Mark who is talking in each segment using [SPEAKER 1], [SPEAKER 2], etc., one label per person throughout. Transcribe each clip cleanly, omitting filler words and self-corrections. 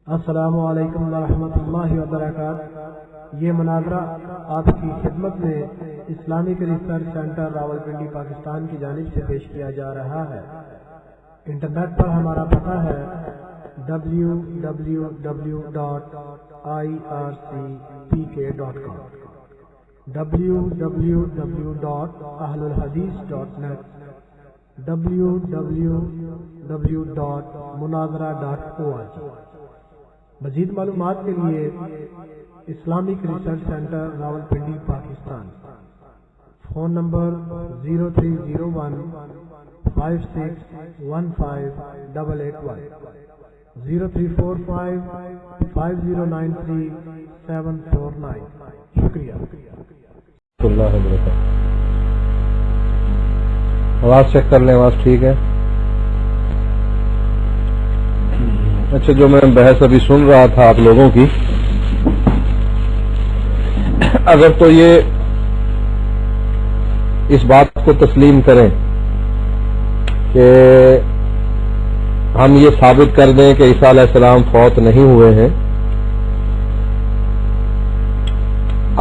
[SPEAKER 1] السلام علیکم ورحمۃ اللہ وبرکاتہ۔ یہ مناظرہ آپ کی خدمت میں Islamic research centre Rawalpindi Pakistan کی جانب سے پیش کیا جا رہا ہے۔ انٹرنیٹ پر ہمارا پتہ ہے www.ircpk.com www.ahlulhadith.net www.munazara.org۔ مزید معلومات کے لیے Islamic research centre Rawalpindi Pakistan, phone number 030156158881 03455093 شکریہ۔
[SPEAKER 2] اللہ وبرکاتہ۔ آواز چیک کر لیں، آواز ٹھیک ہے؟ اچھا، جو میں بحث ابھی سن رہا تھا آپ لوگوں کی، اگر تو یہ اس بات کو تسلیم کریں کہ ہم یہ ثابت کر دیں کہ عیسیٰ علیہ السلام فوت نہیں ہوئے ہیں،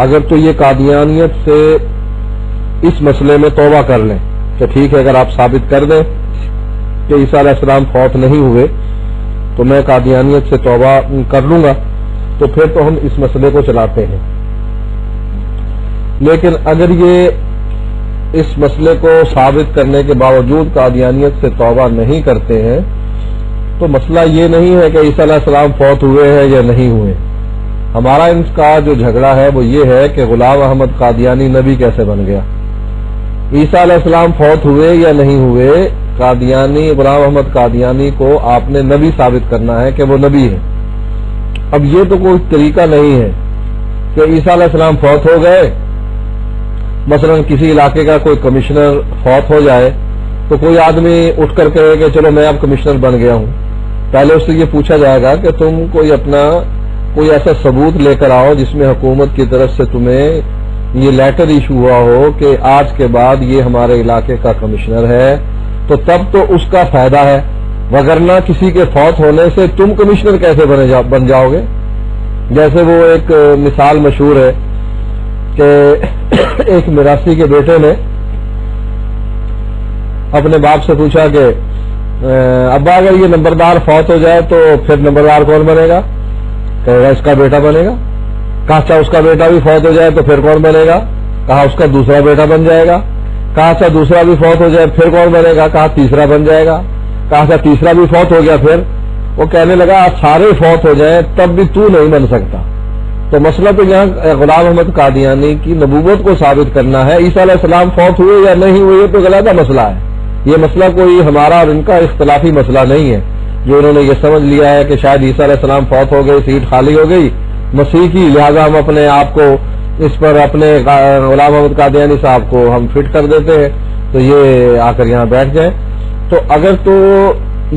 [SPEAKER 2] اگر تو یہ قادیانیت سے اس مسئلے میں توبہ کر لیں کہ ٹھیک ہے، اگر آپ ثابت کر دیں کہ عیسیٰ علیہ السلام فوت نہیں ہوئے تو میں قادیانیت سے توبہ کر لوں گا، تو پھر تو ہم اس مسئلے کو چلاتے ہیں۔ لیکن اگر یہ اس مسئلے کو ثابت کرنے کے باوجود قادیانیت سے توبہ نہیں کرتے ہیں تو مسئلہ یہ نہیں ہے کہ عیسیٰ علیہ السلام فوت ہوئے ہیں یا نہیں ہوئے۔ ہمارا ان کا جو جھگڑا ہے وہ یہ ہے کہ غلام احمد قادیانی نبی کیسے بن گیا۔ عیسیٰ علیہ السلام فوت ہوئے یا نہیں ہوئے، قادیانی غلام احمد قادیانی کو آپ نے نبی ثابت کرنا ہے کہ وہ نبی ہے۔ اب یہ تو کوئی طریقہ نہیں ہے کہ عیسیٰ علیہ السلام فوت ہو گئے، مثلا کسی علاقے کا کوئی کمشنر فوت ہو جائے تو کوئی آدمی اٹھ کر کہے کہ چلو میں اب کمشنر بن گیا ہوں۔ پہلے اس سے یہ پوچھا جائے گا کہ تم کوئی اپنا کوئی ایسا ثبوت لے کر آؤ جس میں حکومت کی طرف سے تمہیں یہ لیٹر ایشو ہوا ہو کہ آج کے بعد یہ ہمارے علاقے کا کمشنر ہے، تو تب تو اس کا فائدہ ہے، وگرنہ کسی کے فوت ہونے سے تم کمشنر کیسے بن جاؤ گے۔ جیسے وہ ایک مثال مشہور ہے کہ ایک میراثی کے بیٹے نے اپنے باپ سے پوچھا کہ ابا اگر یہ نمبردار فوت ہو جائے تو پھر نمبردار کون بنے گا؟ کہے گا اس کا بیٹا بنے گا۔ کہا اچھا اس کا بیٹا بھی فوت ہو جائے تو پھر کون بنے گا؟ کہا اس کا دوسرا بیٹا بن جائے گا۔ کہا اچھا دوسرا بھی فوت ہو جائے پھر کون بنے گا؟ کہا تیسرا بن جائے گا۔ کہا اچھا تیسرا بھی فوت ہو گیا پھر؟ وہ کہنے لگا سارے فوت ہو جائیں تب بھی تو نہیں بن سکتا۔ تو مسئلہ تو یہاں غلام احمد قادیانی کی نبوت کو ثابت کرنا ہے۔ عیسیٰ علیہ السلام فوت ہوئے یا نہیں ہوئے یہ تو غلط مسئلہ ہے، یہ مسئلہ کوئی ہمارا اور ان کا اختلافی مسئلہ نہیں ہے جو انہوں نے یہ سمجھ لیا ہے کہ شاید عیسیٰ علیہ السلام فوت ہو گئی، سیٹ خالی ہو گئی مسیح کی، لہذا ہم اپنے آپ کو اس پر اپنے غلام احمد قادیانی صاحب کو ہم فٹ کر دیتے ہیں تو یہ آ کر یہاں بیٹھ جائیں۔ تو اگر تو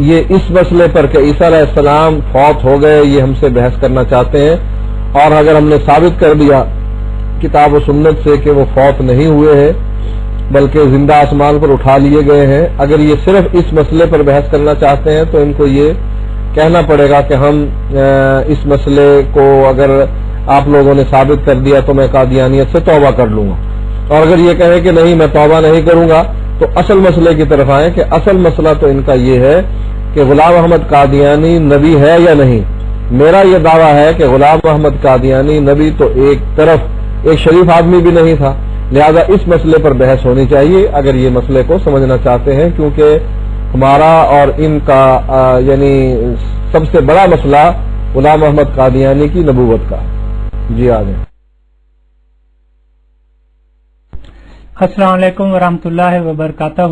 [SPEAKER 2] یہ اس مسئلے پر کہ عیسیٰ علیہ السلام فوت ہو گئے یہ ہم سے بحث کرنا چاہتے ہیں، اور اگر ہم نے ثابت کر دیا کتاب و سنت سے کہ وہ فوت نہیں ہوئے ہیں بلکہ زندہ آسمان پر اٹھا لیے گئے ہیں، اگر یہ صرف اس مسئلے پر بحث کرنا چاہتے ہیں تو ان کو یہ کہنا پڑے گا کہ ہم اس مسئلے کو اگر آپ لوگوں نے ثابت کر دیا تو میں قادیانیت سے توبہ کر لوں گا، اور اگر یہ کہیں کہ نہیں میں توبہ نہیں کروں گا تو اصل مسئلے کی طرف آئیں کہ اصل مسئلہ تو ان کا یہ ہے کہ غلام احمد قادیانی نبی ہے یا نہیں۔ میرا یہ دعویٰ ہے کہ غلام احمد قادیانی نبی تو ایک طرف ایک شریف آدمی بھی نہیں تھا، لہذا اس مسئلے پر بحث ہونی چاہیے اگر یہ مسئلے کو سمجھنا چاہتے ہیں، کیونکہ ہمارا اور ان کا یعنی سب سے بڑا مسئلہ غلام احمد قادیانی کی نبوت کا۔ جی آگے۔
[SPEAKER 3] السلام علیکم ورحمۃ اللہ وبرکاتہ۔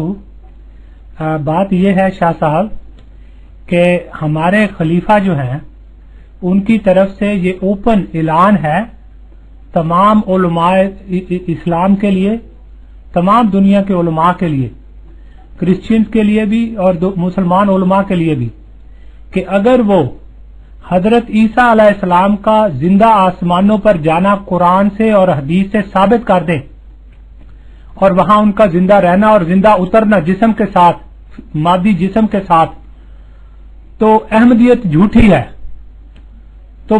[SPEAKER 3] بات یہ ہے شاہ صاحب کہ ہمارے خلیفہ جو ہیں ان کی طرف سے یہ اوپن اعلان ہے تمام علماء اسلام کے لیے، تمام دنیا کے علماء کے لیے، کرسچنز کے لیے بھی اور مسلمان علماء کے لیے بھی، کہ اگر وہ حضرت عیسیٰ علیہ السلام کا زندہ آسمانوں پر جانا قرآن سے اور حدیث سے ثابت کر دیں اور وہاں ان کا زندہ رہنا اور زندہ اترنا جسم کے ساتھ، مادی جسم کے ساتھ، تو احمدیت جھوٹی ہے تو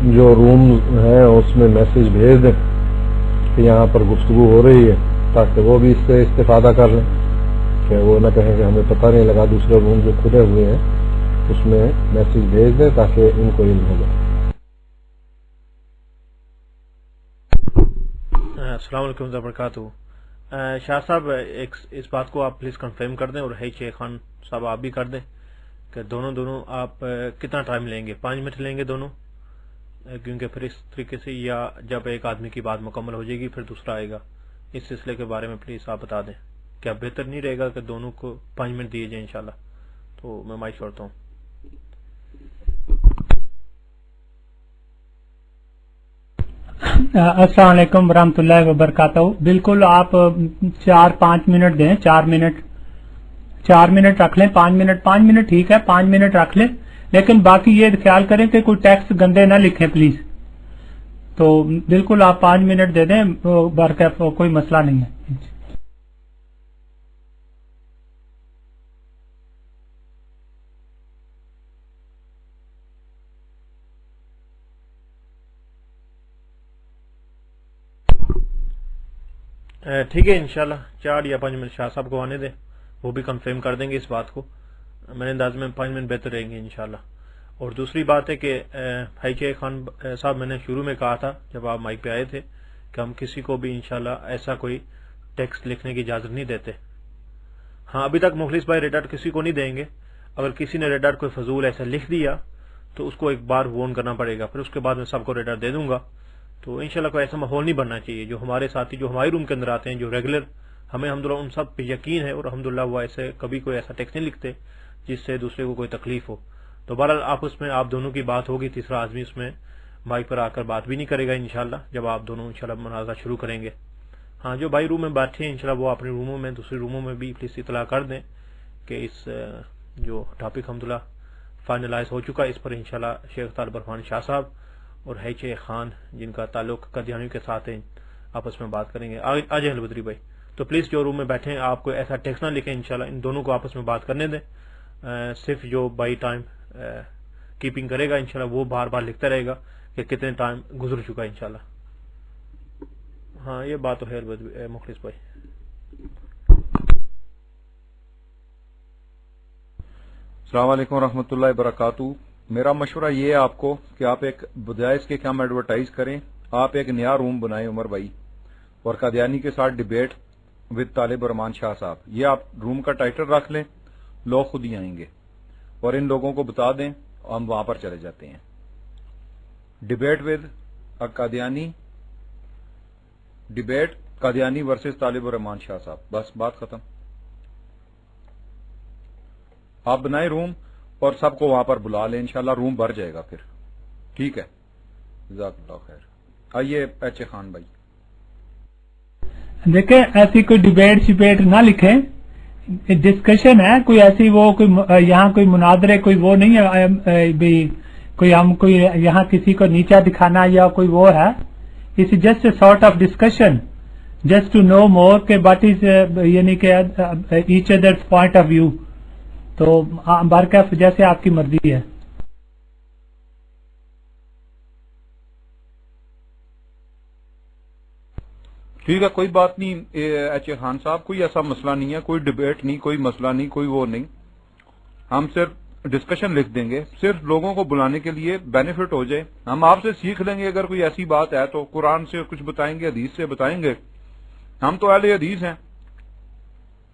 [SPEAKER 2] جو روم ہیں اس میں میسج بھیج دیں کہ یہاں پر گفتگو ہو رہی ہے، تاکہ وہ بھی اس سے استفادہ کر لیں، کہ وہ نہ کہیں کہ ہمیں پتہ نہیں لگا۔ دوسرے روم جو کھلے ہوئے ہیں اس میں میسج بھیج دیں تاکہ ان کو علم ہو جائے۔
[SPEAKER 4] السلام علیکم ورحمۃ اللہ وبرکاتہ۔ شاہ صاحب اس بات کو آپ پلیز کنفرم کر دیں، اور شیخ خان صاحب آپ بھی کر دیں کہ دونوں آپ کتنا ٹائم لیں گے؟ 5 منٹ لیں گے دونوں؟ کیونکہ پھر اس طریقے سے، یا جب ایک آدمی کی بات مکمل ہو جائے گی پھر دوسرا آئے گا، اس سلسلے کے بارے میں پلیز آپ بتا دیں۔ کیا بہتر نہیں رہے گا کہ دونوں کو 5 منٹ دیے جائیں انشاءاللہ؟ تو میں مائک چھوڑتا ہوں۔
[SPEAKER 3] السلام علیکم ورحمۃ اللہ وبرکاتہ۔ بالکل آپ 4-5 منٹ دیں، 4 منٹ رکھ لیں، 5 منٹ ٹھیک ہے، 5 منٹ رکھ لیں، لیکن باقی یہ خیال کریں کہ کوئی ٹیکسٹ گندے نہ لکھیں پلیز۔ تو بالکل آپ 5 منٹ دے دیں، برکت کوئی مسئلہ نہیں ہے۔
[SPEAKER 4] ٹھیک ہے، انشاءاللہ 4 یا 5 منٹ شاہ صاحب کو آنے دیں، وہ بھی کنفرم کر دیں گے اس بات کو۔ میرے انداز میں 5 منٹ بہتر رہیں گے انشاءاللہ۔ اور دوسری بات ہے کہ بھائی شیخ خان صاحب، میں نے شروع میں کہا تھا جب آپ مائک پہ آئے تھے کہ ہم کسی کو بھی انشاءاللہ ایسا کوئی ٹیکسٹ لکھنے کی اجازت نہیں دیتے۔ ہاں، ابھی تک مخلص بھائی ریڈ آؤٹ کسی کو نہیں دیں گے۔ اگر کسی نے ریڈ آؤٹ کوئی فضول ایسا لکھ دیا تو اس کو ایک بار وارن کرنا پڑے گا، پھر اس کے بعد میں سب کو ریڈ آؤٹ دے دوں گا۔ تو انشاءاللہ کوئی ایسا ماحول نہیں بننا چاہیے۔ جو ہمارے ساتھی جو ہمارے روم کے اندر آتے ہیں، جو ریگولر، ہمیں الحمدللہ ان سب پہ یقین ہے، اور الحمدللہ وہ ایسے کبھی کوئی ایسا ٹیکسٹ نہیں لکھتے جس سے دوسرے کو کوئی تکلیف ہو۔ تو بہرحال آپس میں آپ دونوں کی بات ہوگی، تیسرا آدمی اس میں مائک پر آ کر بات بھی نہیں کرے گا انشاءاللہ، جب آپ دونوں انشاءاللہ مناظرہ شروع کریں گے۔ ہاں، جو بھائی روم میں بیٹھے ہیں انشاءاللہ وہ اپنے روموں میں، دوسرے روموں میں بھی پلیز اطلاع کر دیں کہ اس جو ٹاپک الحمدللہ فائنلائز ہو چکا ہے، اس پر انشاءاللہ شیخ طالب عرفان شاہ صاحب اور شیخ خان جن کا تعلق قادیانیوں کے ساتھ ہے آپس میں بات کریں گے۔ آ جائیں البدری بھائی۔ تو پلیز جو روم میں بیٹھے ہیں آپ کو ایسا ٹیکسٹ نہ لکھیں انشاءاللہ، ان دونوں کو آپس میں بات کرنے دیں۔ صرف جو بائی ٹائم کیپنگ کرے گا انشاءاللہ وہ بار بار لکھتا رہے گا کہ کتنے ٹائم گزر چکا ہے انشاءاللہ۔ ہاں، یہ بات تو ہے مخلص بھائی۔
[SPEAKER 5] السلام علیکم ورحمۃ اللہ وبرکاتہ۔ میرا مشورہ یہ ہے آپ کو کہ آپ ایک بجائے اس کے کہ ہم ایڈورٹائز کریں، آپ ایک نیا روم بنائیں عمر بھائی، اور قادیانی کے ساتھ ڈیبیٹ ود طالب الرحمان شاہ صاحب، یہ آپ روم کا ٹائٹل رکھ لیں، لوگ خود ہی آئیں گے، اور ان لوگوں کو بتا دیں، ہم وہاں پر چلے جاتے ہیں۔ Debate with Qadiani, debate Qadiani versus Talib ur-Rahman شاہ صاحب، بس بات ختم۔ آپ بنائیں روم اور سب کو وہاں پر بلا لیں، انشاءاللہ روم بھر جائے گا پھر، ٹھیک ہے؟ جزاک اللہ خیر۔ آئیے ایچ اے خان بھائی۔
[SPEAKER 3] دیکھیں، ایسی کوئی ڈیبیٹ شبیٹ نہ لکھیں، ڈسکشن ہے، کوئی ایسی وہ کوئی یہاں کوئی مناظرے کوئی وہ نہیں ہے، کوئی ہم کوئی یہاں کسی کو نیچا دکھانا یا کوئی وہ ہے۔ It's just a sort of discussion, just to know more کہ واٹ از یعنی کہ each other's point of view. تو برکت جیسے آپ کی مرضی ہے۔
[SPEAKER 5] ٹھیک ہے، کوئی بات نہیں ایچ اے خان صاحب، کوئی ایسا مسئلہ نہیں ہے، کوئی ڈیبیٹ نہیں، کوئی مسئلہ نہیں، کوئی وہ نہیں، ہم صرف ڈسکشن لکھ دیں گے، صرف لوگوں کو بلانے کے لیے بینیفٹ ہو جائے۔ ہم آپ سے سیکھ لیں گے، اگر کوئی ایسی بات ہے تو قرآن سے کچھ بتائیں گے، حدیث سے بتائیں گے، ہم تو اہل حدیث ہیں۔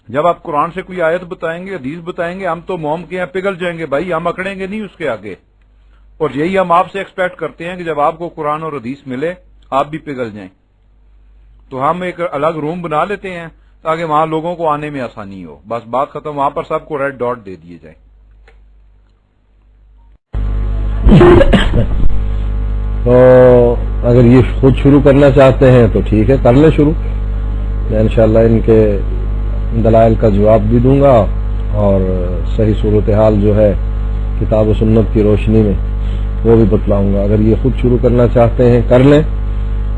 [SPEAKER 5] جب آپ قرآن سے کوئی آیت بتائیں گے، حدیث بتائیں گے، ہم تو موم کے ہیں، پگھل جائیں گے بھائی، ہم اکڑیں گے نہیں اس کے آگے۔ اور یہی ہم آپ سے ایکسپیکٹ کرتے ہیں کہ جب آپ کو قرآن اور حدیث ملے آپ بھی پگھل جائیں۔ تو ہم ایک الگ روم بنا لیتے ہیں تاکہ وہاں لوگوں کو آنے میں آسانی ہو، بس بات ختم۔ وہاں پر سب کو ریڈ ڈاٹ دے دیے جائیں۔
[SPEAKER 2] تو اگر یہ خود شروع کرنا چاہتے ہیں تو ٹھیک ہے، کر لیں شروع، میں انشاءاللہ ان کے دلائل کا جواب بھی دوں گا، اور صحیح صورتحال جو ہے کتاب و سنت کی روشنی میں وہ بھی بتلاؤں گا۔ اگر یہ خود شروع کرنا چاہتے ہیں کر لیں،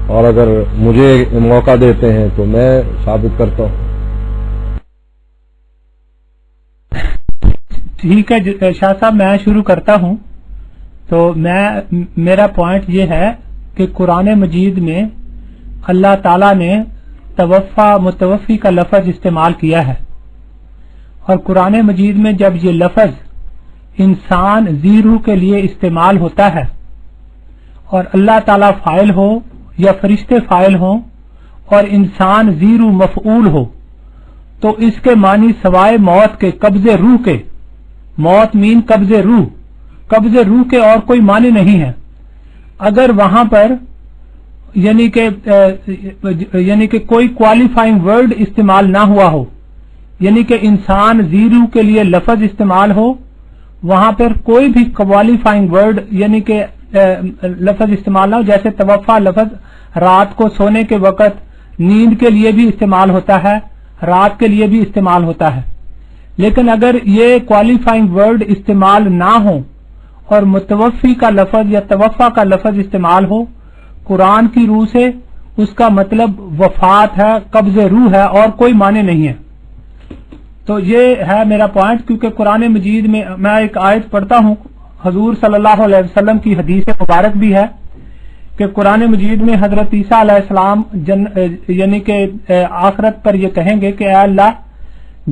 [SPEAKER 2] اور اگر مجھے موقع دیتے ہیں تو میں ثابت کرتا ہوں۔
[SPEAKER 3] ٹھیک ہے شاہ صاحب، میں شروع کرتا ہوں۔ تو میرا پوائنٹ یہ ہے کہ قرآن مجید میں اللہ تعالیٰ نے متوفی کا لفظ استعمال کیا ہے، اور قرآن مجید میں جب یہ لفظ انسان ذی روح کے لیے استعمال ہوتا ہے اور اللہ تعالیٰ فاعل ہو یا فرشتے فاعل ہوں اور انسان ذی روح مفعول ہو، تو اس کے معنی سوائے موت کے، قبض روح کے، موت مین قبض روح کے اور کوئی معنی نہیں ہے۔ اگر وہاں پر یعنی کہ کوئی کوالیفائنگ ورڈ استعمال نہ ہوا ہو، یعنی کہ انسان ذی روح کے لیے لفظ استعمال ہو، وہاں پر کوئی بھی کوالیفائنگ ورڈ یعنی کہ لفظ استعمال نہ ہو، جیسے توفا لفظ رات کو سونے کے وقت نیند کے لیے بھی استعمال ہوتا ہے، رات کے لیے بھی استعمال ہوتا ہے، لیکن اگر یہ کوالیفائنگ ورڈ استعمال نہ ہو اور متوفی کا لفظ یا توفا کا لفظ استعمال ہو قرآن کی روح سے، اس کا مطلب وفات ہے، قبض روح ہے اور کوئی معنی نہیں ہے۔ تو یہ ہے میرا پوائنٹ، کیونکہ قرآن مجید میں میں ایک آیت پڑھتا ہوں، حضور صلی اللہ علیہ وسلم کی حدیث مبارک بھی ہے کہ قرآن مجید میں حضرت عیسیٰ علیہ السلام یعنی کہ آخرت پر یہ کہیں گے کہ اے اللہ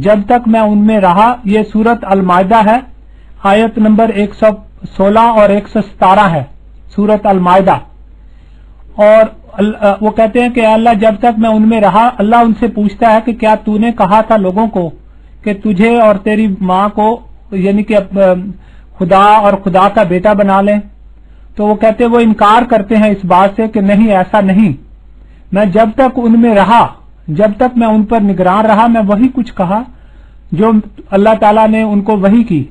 [SPEAKER 3] جب تک میں ان میں رہا، یہ سورت المائدہ ہے، آیت نمبر 116 اور 117 ہے سورت المائدہ، اور وہ کہتے ہیں کہ اے اللہ جب تک میں ان میں رہا، اللہ ان سے پوچھتا ہے کہ کیا تو نے کہا تھا لوگوں کو کہ تجھے اور تیری ماں کو یعنی کہ خدا اور خدا کا بیٹا بنا لیں؟ تو وہ کہتے وہ انکار کرتے ہیں اس بات سے کہ نہیں، ایسا نہیں، میں جب تک ان میں رہا، جب تک میں ان پر نگران رہا، میں وہی کچھ کہا جو اللہ تعالیٰ نے ان کو وحی کی۔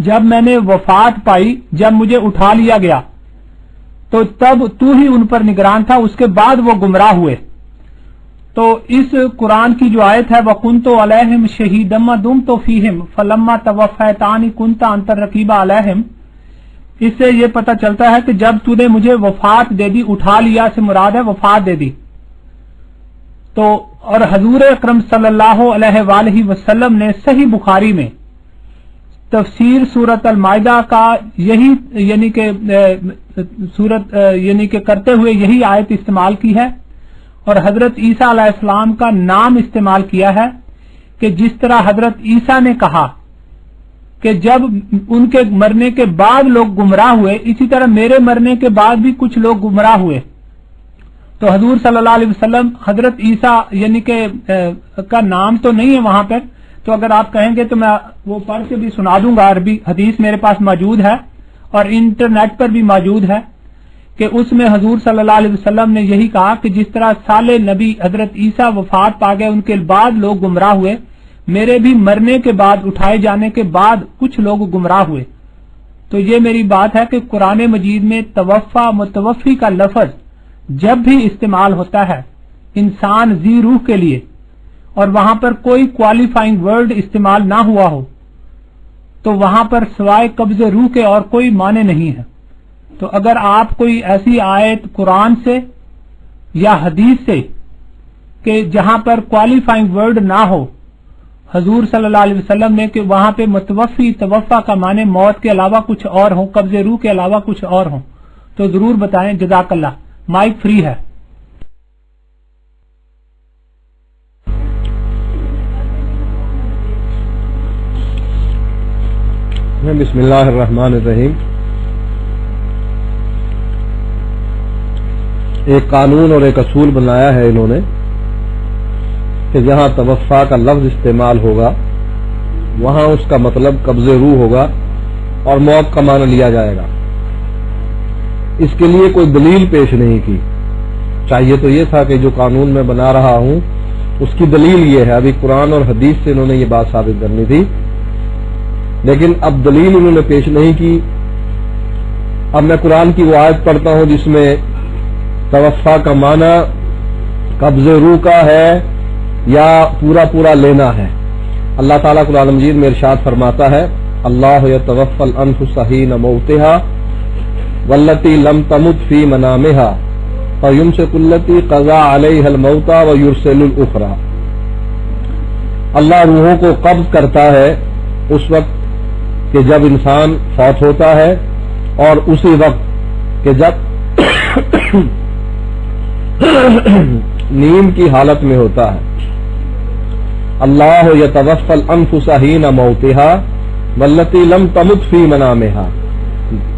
[SPEAKER 3] جب میں نے وفات پائی، جب مجھے اٹھا لیا گیا، تو تب تو ہی ان پر نگران تھا، اس کے بعد وہ گمراہ ہوئے۔ تو اس قرآن کی جو آیت ہے وَكُنْتُ عَلَيْهِمْ شَهِيدًا مَا دُمْتُ فِيهِمْ فَلَمَّا تَوَفَّيْتَنِي كُنْتَ أَنْتَ الرَّقِيبَ عَلَيْهِمْ، اس سے یہ پتہ چلتا ہے کہ جب تو نے مجھے وفات دے دی، اٹھا لیا سے مراد ہے وفات دے دی۔ تو اور حضور اکرم صلی اللہ علیہ وآلہ وسلم نے صحیح بخاری میں تفسیر سورت المائدہ کا یہی یعنی کہ سورت یعنی کہ کرتے ہوئے یہی آیت استعمال کی ہے، اور حضرت عیسیٰ علیہ السلام کا نام استعمال کیا ہے کہ جس طرح حضرت عیسیٰ نے کہا کہ جب ان کے مرنے کے بعد لوگ گمراہ ہوئے، اسی طرح میرے مرنے کے بعد بھی کچھ لوگ گمراہ ہوئے۔ تو حضور صلی اللہ علیہ وسلم حضرت عیسیٰ یعنی کہ کا نام تو نہیں ہے وہاں پر، تو اگر آپ کہیں گے تو میں وہ پڑھ کے بھی سنا دوں گا، عربی حدیث میرے پاس موجود ہے اور انٹرنیٹ پر بھی موجود ہے کہ اس میں حضور صلی اللہ علیہ وسلم نے یہی کہا کہ جس طرح صالح نبی حضرت عیسیٰ وفات پا گئے، ان کے بعد لوگ گمراہ ہوئے، میرے بھی مرنے کے بعد اٹھائے جانے کے بعد کچھ لوگ گمراہ ہوئے۔ تو یہ میری بات ہے کہ قرآن مجید میں توفا متوفی کا لفظ جب بھی استعمال ہوتا ہے انسان ذی روح کے لیے اور وہاں پر کوئی کوالیفائنگ ورڈ استعمال نہ ہوا ہو، تو وہاں پر سوائے قبض روح کے اور کوئی معنی نہیں ہے۔ تو اگر آپ کوئی ایسی آیت قرآن سے یا حدیث سے کہ جہاں پر کوالیفائنگ ورڈ نہ ہو حضور صلی اللہ علیہ وسلم نے کہ وہاں پہ متوفی توفا کا معنی موت کے علاوہ کچھ اور ہوں، قبض روح کے علاوہ کچھ اور ہوں، تو ضرور بتائیں۔ جزاک اللہ۔ مائک فری ہے۔
[SPEAKER 2] بسم اللہ الرحمن الرحیم۔ ایک قانون اور ایک اصول بنایا ہے انہوں نے کہ جہاں توفا کا لفظ استعمال ہوگا وہاں اس کا مطلب قبض روح ہوگا اور موت کا معنی لیا جائے گا۔ اس کے لیے کوئی دلیل پیش نہیں کی۔ چاہیے تو یہ تھا کہ جو قانون میں بنا رہا ہوں اس کی دلیل یہ ہے، ابھی قرآن اور حدیث سے انہوں نے یہ بات ثابت کرنی تھی، لیکن اب دلیل انہوں نے پیش نہیں کی۔ اب میں قرآن کی وہ آیت پڑھتا ہوں جس میں توفا کا معنی قبض روح کا ہے یا پورا پورا لینا ہے۔ اللہ تعالیٰ قرآن مجید میں ارشاد فرماتا ہے، اللہ یتوفی الانفس حین موتها والتی لم تمت فی منامها فیمسک التی قضا علیها الموت ویرسل الاخری۔ اللہ روحوں کو قبض کرتا ہے اس وقت کہ جب انسان فوت ہوتا ہے، اور اسی وقت کہ جب نیند کی حالت میں ہوتا ہے. اللہ یتوفی الانفس حین موتها والتی لم تمت فی منامها،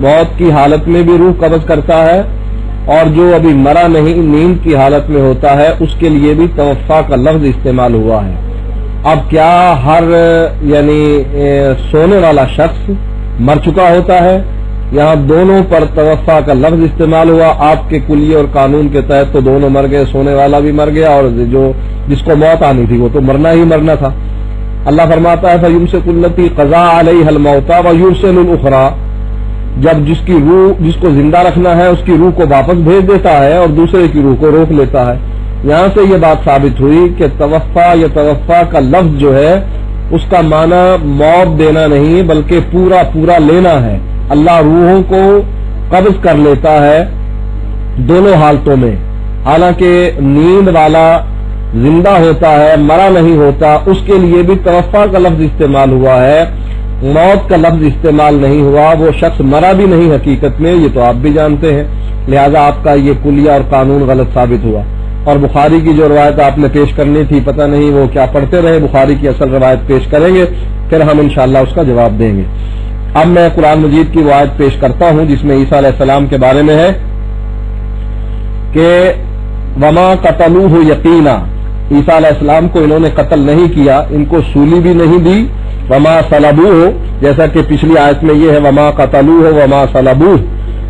[SPEAKER 2] موت کی حالت میں بھی روح قبض کرتا ہے، اور جو ابھی مرا نہیں نیند کی حالت میں ہوتا ہے اس کے لیے بھی توفا کا لفظ استعمال ہوا ہے. اب کیا ہر یعنی سونے والا شخص مر چکا ہوتا ہے؟ یہاں دونوں پر توفا کا لفظ استعمال ہوا. آپ کے کلیے اور قانون کے تحت تو دونوں مر گئے، سونے والا بھی مر گیا اور جو جس کو موت آنی تھی وہ تو مرنا ہی مرنا تھا. اللہ فرماتا ہے فَيُمْسِكُ الَّتِي قَضَىٰ عَلَيْهَا الْمَوْتَ وَيُرْسِلُ الْأُخْرَىٰ، جب جس کی روح جس کو زندہ رکھنا ہے اس کی روح کو واپس بھیج دیتا ہے اور دوسرے کی روح کو روک لیتا ہے. یہاں سے یہ بات ثابت ہوئی کہ توفا یا توفا کا لفظ جو ہے اس کا معنی موت دینا نہیں بلکہ پورا پورا لینا ہے. اللہ روحوں کو قبض کر لیتا ہے دونوں حالتوں میں، حالانکہ نیند والا زندہ ہوتا ہے مرا نہیں ہوتا، اس کے لیے بھی توفا کا لفظ استعمال ہوا ہے، موت کا لفظ استعمال نہیں ہوا. وہ شخص مرا بھی نہیں حقیقت میں، یہ تو آپ بھی جانتے ہیں، لہذا آپ کا یہ کلیہ اور قانون غلط ثابت ہوا. اور بخاری کی جو روایت آپ نے پیش کرنی تھی پتہ نہیں وہ کیا پڑھتے رہے، بخاری کی اصل روایت پیش کریں گے پھر ہم انشاءاللہ اس کا جواب دیں گے. اب میں قرآن مجید کی روایت پیش کرتا ہوں جس میں عیسیٰ علیہ السلام کے بارے میں ہے کہ وما قتلوہ یقینا، عیسیٰ علیہ السلام کو انہوں نے قتل نہیں کیا، ان کو سولی بھی نہیں دی. وما صلبوہ، جیسا کہ پچھلی آیت میں یہ ہے وما قتلوہ وما صلبوہ،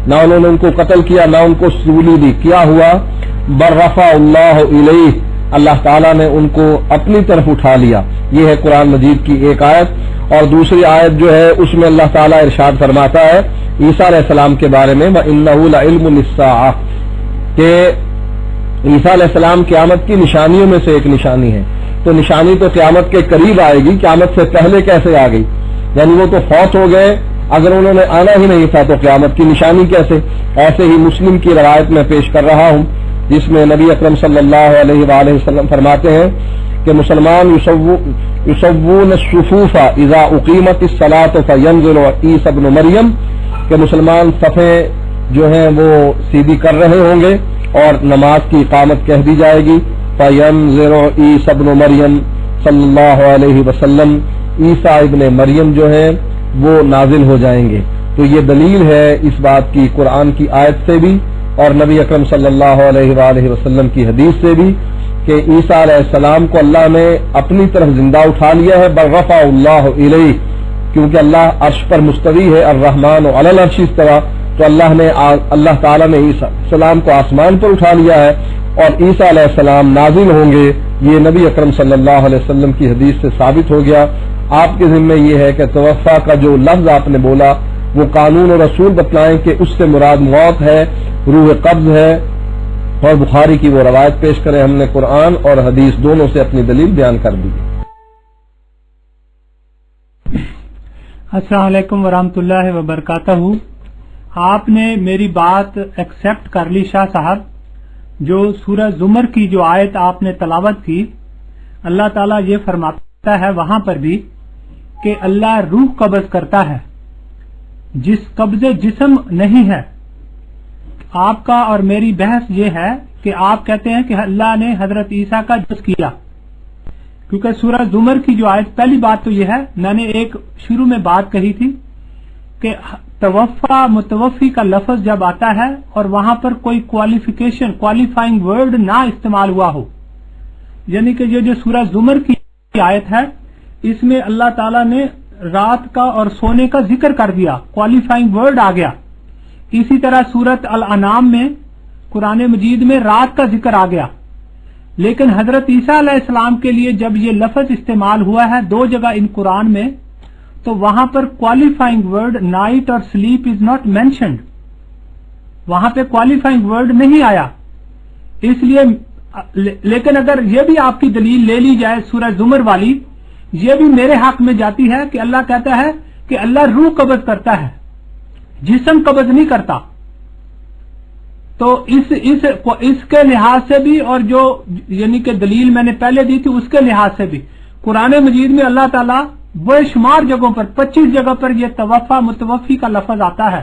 [SPEAKER 2] نہ انہوں نے ان کو قتل کیا نہ ان کو سولی دی. کیا ہوا؟ بل رفع اللہ الیہ، اللہ تعالیٰ نے ان کو اپنی طرف اٹھا لیا. یہ ہے قرآن مجید کی ایک آیت. اور دوسری آیت جو ہے اس میں اللہ تعالیٰ ارشاد فرماتا ہے عیسیٰ علیہ السلام کے بارے میں وَإِنَّهُ لَعِلْمٌ لِلسَّاعَةِ، کہ عیسیٰ علیہ السلام قیامت کی نشانیوں میں سے ایک نشانی ہے. تو نشانی تو قیامت کے قریب آئے گی، قیامت سے پہلے کیسے آ گئی؟ یعنی وہ تو فوت ہو گئے، اگر انہوں نے آنا ہی نہیں تھا تو قیامت کی نشانی کیسے؟ ایسے ہی مسلم کی روایت میں پیش کر رہا ہوں جس میں نبی اکرم صلی اللہ علیہ وآلہ وسلم فرماتے ہیں کہ مسلمان یصوون الصفوف اذا اقیمت الصلاۃ فینزل عیسی ابن مریم، کہ مسلمان صفیں جو ہیں وہ سیدھی کر رہے ہوں گے اور نماز کی اقامت کہہ دی جائے گی، فینزل عیسی ابن مریم صلی اللہ علیہ وسلم، عیسیٰ ابن مریم جو ہیں وہ نازل ہو جائیں گے. تو یہ دلیل ہے اس بات کی قرآن کی آیت سے بھی اور نبی اکرم صلی اللہ علیہ وآلہ وسلم کی حدیث سے بھی کہ عیسیٰ علیہ السلام کو اللہ نے اپنی طرف زندہ اٹھا لیا ہے. بل رفع اللہ الیہ، کیونکہ اللہ عرش پر مستوی ہے، الرحمن علی العرش استوی، تو اللہ تعالیٰ نے عیسیٰ علیہ السلام کو آسمان پر اٹھا لیا ہے اور عیسیٰ علیہ السلام نازل ہوں گے. یہ نبی اکرم صلی اللہ علیہ وسلم کی حدیث سے ثابت ہو گیا. آپ کے ذمہ یہ ہے کہ توفا کا جو لفظ آپ نے بولا وہ قانون اور رسول بتلائیں کہ اس سے مراد موت ہے، روح قبض ہے، اور بخاری کی وہ روایت پیش کریں. ہم نے قرآن اور حدیث دونوں سے اپنی دلیل بیان کر دی.
[SPEAKER 3] السلام علیکم ورحمۃ اللہ وبرکاتہ. آپ نے میری بات ایکسپٹ کر لی شاہ صاحب. جو سورہ زمر کی جو آیت آپ نے تلاوت کی، اللہ تعالیٰ یہ فرماتا ہے وہاں پر بھی کہ اللہ روح قبض کرتا ہے، جس قبض جسم نہیں ہے. آپ کا اور میری بحث یہ ہے کہ آپ کہتے ہیں کہ اللہ نے حضرت عیسیٰ کا جس کیا، کیونکہ سورہ زمر کی جو آیت، پہلی بات تو یہ ہے، میں نے ایک شروع میں بات کہی تھی کہ توفا متوفی کا لفظ جب آتا ہے اور وہاں پر کوئی کوالیفائنگ ورڈ نہ استعمال ہوا ہو، یعنی کہ یہ جو سورہ زمر کی آیت ہے اس میں اللہ تعالیٰ نے رات کا اور سونے کا ذکر کر دیا، کوالیفائنگ ورڈ آ گیا. اسی طرح سورت الانعام میں قرآن مجید میں رات کا ذکر آ گیا. لیکن حضرت عیسیٰ علیہ السلام کے لیے جب یہ لفظ استعمال ہوا ہے دو جگہ ان قرآن میں، تو وہاں پر کوالیفائنگ ورڈ نائٹ اور سلیپ از ناٹ مینشنڈ، وہاں پہ کوالیفائنگ ورڈ نہیں آیا. اس لیے لیکن اگر یہ بھی آپ کی دلیل لے لی جائے سورہ زمر والی، یہ بھی میرے حق میں جاتی ہے کہ اللہ کہتا ہے کہ اللہ روح قبض کرتا ہے، جسم قبض نہیں کرتا. تو اس کے لحاظ سے بھی اور جو یعنی کہ دلیل میں نے پہلے دی تھی اس کے لحاظ سے بھی قرآن مجید میں اللہ تعالیٰ بے شمار جگہوں پر 25 جگہ پر یہ توفا متوفی کا لفظ آتا ہے.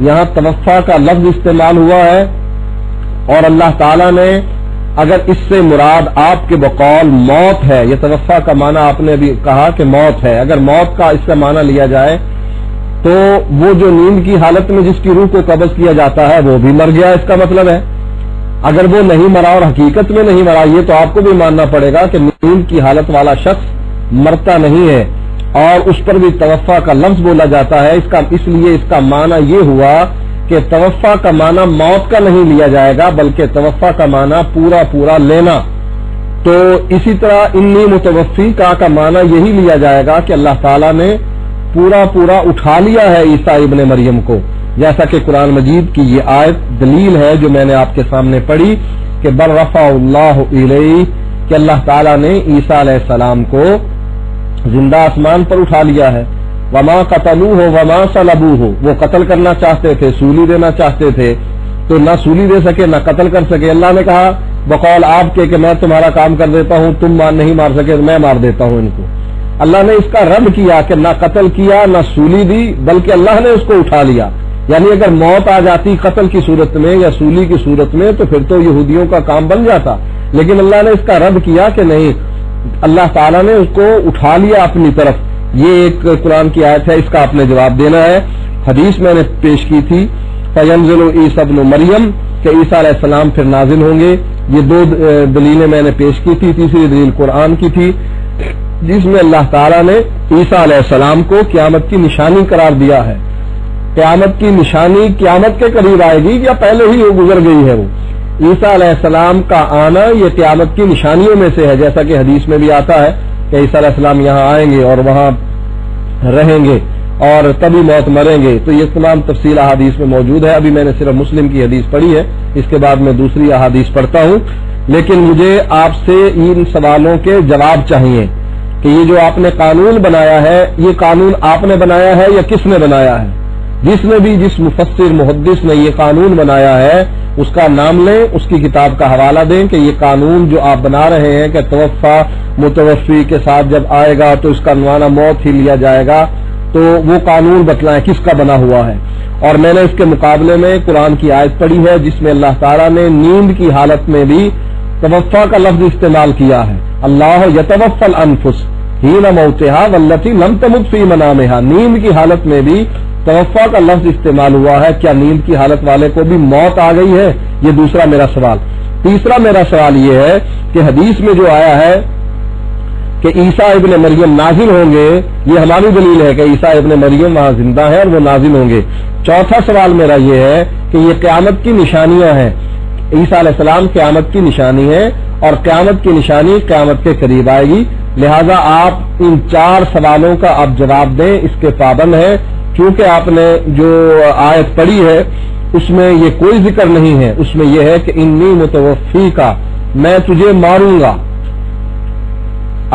[SPEAKER 2] یہاں توفا کا لفظ استعمال ہوا ہے، اور اللہ تعالیٰ نے اگر اس سے مراد آپ کے بقول موت ہے، یہ توفا کا معنی آپ نے ابھی کہا کہ موت ہے، اگر موت کا اس کا معنی لیا جائے تو وہ جو نیند کی حالت میں جس کی روح کو قبض کیا جاتا ہے وہ بھی مر گیا، اس کا مطلب ہے۔ اگر وہ نہیں مرا اور حقیقت میں نہیں مرا، یہ تو آپ کو بھی ماننا پڑے گا کہ نیند کی حالت والا شخص مرتا نہیں ہے، اور اس پر بھی توفا کا لفظ بولا جاتا ہے، اس لیے اس کا معنی یہ ہوا کہ توفا کا معنی موت کا نہیں لیا جائے گا، بلکہ توفا کا معنی پورا پورا لینا۔ تو اسی طرح انی متوفی کا معنی یہی لیا جائے گا کہ اللہ تعالیٰ نے پورا پورا اٹھا لیا ہے عیسیٰ ابن مریم کو، جیسا کہ قرآن مجید کی یہ آیت دلیل ہے جو میں نے آپ کے سامنے پڑھی کہ بل رفع اللہ الیہ، کہ اللہ تعالیٰ نے عیسیٰ علیہ السلام کو زندہ آسمان پر اٹھا لیا ہے۔ وما قتلوہ وما صلبوہ، وہ قتل کرنا چاہتے تھے، سولی دینا چاہتے تھے، تو نہ سولی دے سکے نہ قتل کر سکے۔ اللہ نے کہا بقول آپ کے کہ میں تمہارا کام کر دیتا ہوں، تم نہیں مار سکے میں مار دیتا ہوں ان کو۔ اللہ نے اس کا رد کیا کہ نہ قتل کیا نہ سولی دی، بلکہ اللہ نے اس کو اٹھا لیا۔ یعنی اگر موت آ جاتی قتل کی صورت میں یا سولی کی صورت میں تو پھر تو یہودیوں کا کام بن جاتا، لیکن اللہ نے اس کا رد کیا کہ نہیں، اللہ تعالیٰ نے اس کو اٹھا لیا اپنی طرف۔ یہ ایک قرآن کی آیت ہے، اس کا آپ نے جواب دینا ہے۔ حدیث میں نے پیش کی تھی فینزل عیسی ابن مریم، کہ عیسیٰ علیہ السلام پھر نازل ہوں گے۔ یہ دو دلیلیں میں نے پیش کی تھی، تیسری دلیل قرآن کی تھی جس میں اللہ تعالیٰ نے عیسیٰ علیہ السلام کو قیامت کی نشانی قرار دیا ہے۔ قیامت کی نشانی قیامت کے قریب آئے گی یا پہلے ہی وہ گزر گئی ہے؟ وہ عیسیٰ علیہ السلام کا آنا یہ قیامت کی نشانیوں میں سے ہے، جیسا کہ حدیث میں بھی آتا ہے کہ عیسیٰ علیہ السلام یہاں آئیں گے اور وہاں رہیں گے اور تبھی موت مریں گے۔ تو یہ تمام تفصیل احادیث میں موجود ہے۔ ابھی میں نے صرف مسلم کی حدیث پڑھی ہے، اس کے بعد میں دوسری احادیث پڑھتا ہوں، لیکن مجھے آپ سے ان سوالوں کے جواب چاہیے کہ یہ جو آپ نے قانون بنایا ہے، یہ قانون آپ نے بنایا ہے یا کس نے بنایا ہے؟ جس مفسر محدث نے یہ قانون بنایا ہے اس کا نام لیں، اس کی کتاب کا حوالہ دیں کہ یہ قانون جو آپ بنا رہے ہیں کہ توفا متوفی کے ساتھ جب آئے گا تو اس کا عنوان موت ہی لیا جائے گا، تو وہ قانون بتلائیں کس کا بنا ہوا ہے۔ اور میں نے اس کے مقابلے میں قرآن کی آیت پڑھی ہے جس میں اللہ تعالیٰ نے نیند کی حالت میں بھی توفا کا لفظ استعمال کیا ہے۔ اللہ یتوفی الانفس حین موتہا واللتی لم تمت فی منامہا، نیند کی حالت میں بھی توفا کا لفظ استعمال ہوا ہے۔ کیا نیند کی حالت والے کو بھی موت آ گئی ہے؟ یہ دوسرا میرا سوال۔ تیسرا میرا سوال یہ ہے کہ حدیث میں جو آیا ہے کہ عیسیٰ ابن مریم نازل ہوں گے، یہ ہماری دلیل ہے کہ عیسیٰ ابن مریم وہاں زندہ ہے اور وہ نازل ہوں گے۔ چوتھا سوال میرا یہ ہے کہ یہ قیامت کی نشانیاں ہیں، عیسیٰ علیہ السلام قیامت کی نشانی ہے اور قیامت کی نشانی قیامت کے قریب آئے گی، لہذا آپ ان چار سوالوں کا آپ جواب دیں، اس کے پابند ہیں۔ چونکہ آپ نے جو آیت پڑھی ہے اس میں یہ کوئی ذکر نہیں ہے، اس میں یہ ہے کہ انی متوفی کا، میں تجھے ماروں گا۔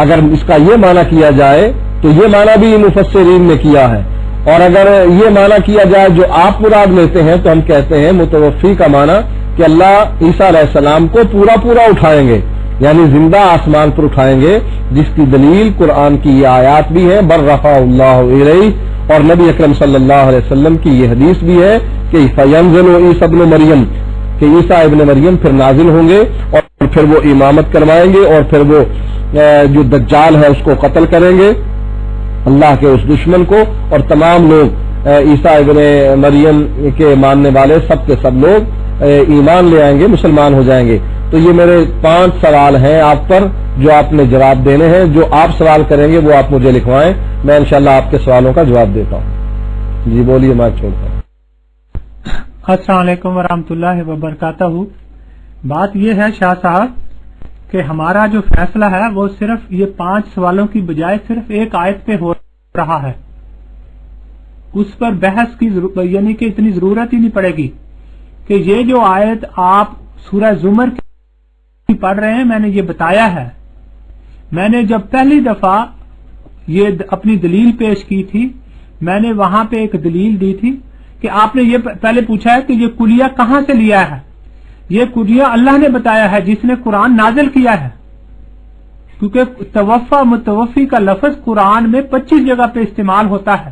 [SPEAKER 2] اگر اس کا یہ معنی کیا جائے تو یہ معنی بھی مفسرین نے کیا ہے، اور اگر یہ معنی کیا جائے جو آپ مراد لیتے ہیں تو ہم کہتے ہیں متوفی کا معنی کہ اللہ عیسیٰ علیہ السلام کو پورا پورا اٹھائیں گے، یعنی زندہ آسمان پر اٹھائیں گے، جس کی دلیل قرآن کی یہ آیات بھی ہے بر رفع اللہ الیہ، اور نبی اکرم صلی اللہ علیہ وسلم کی یہ حدیث بھی ہے کہ فینزل عیسی ابن مریم، کہ عیسیٰ ابن مریم پھر نازل ہوں گے اور پھر وہ امامت کروائیں گے اور پھر وہ جو دجال ہے اس کو قتل کریں گے، اللہ کے اس دشمن کو، اور تمام لوگ عیسیٰ ابن مریم کے ماننے والے سب کے سب لوگ ایمان لے آئیں گے، مسلمان ہو جائیں گے۔ تو یہ میرے 5 سوال ہیں آپ پر جو آپ نے جواب دینے ہیں، جو آپ سوال کریں گے وہ آپ مجھے لکھوائیں، میں انشاءاللہ آپ کے سوالوں کا جواب دیتا ہوں۔ جی بولیے، میں چھوڑتا ہوں۔
[SPEAKER 3] السلام علیکم ورحمۃ اللہ وبرکاتہ۔ بات یہ ہے شاہ صاحب کہ ہمارا جو فیصلہ ہے وہ صرف یہ 5 سوالوں کی بجائے صرف ایک آیت پہ ہو رہا ہے، اس پر بحث کی یعنی کہ اتنی ضرورت ہی نہیں پڑے گی کہ یہ جو آیت آپ سورہ زمر کی پڑھ رہے ہیں، میں نے یہ بتایا ہے، میں نے جب پہلی دفعہ یہ اپنی دلیل پیش کی تھی، میں نے وہاں پہ ایک دلیل دی تھی کہ آپ نے یہ پہلے پوچھا ہے کہ یہ کلیہ کہاں سے لیا ہے۔ یہ کلیہ اللہ نے بتایا ہے جس نے قرآن نازل کیا ہے، کیونکہ توفا متوفی کا لفظ قرآن میں 25 جگہ پہ استعمال ہوتا ہے،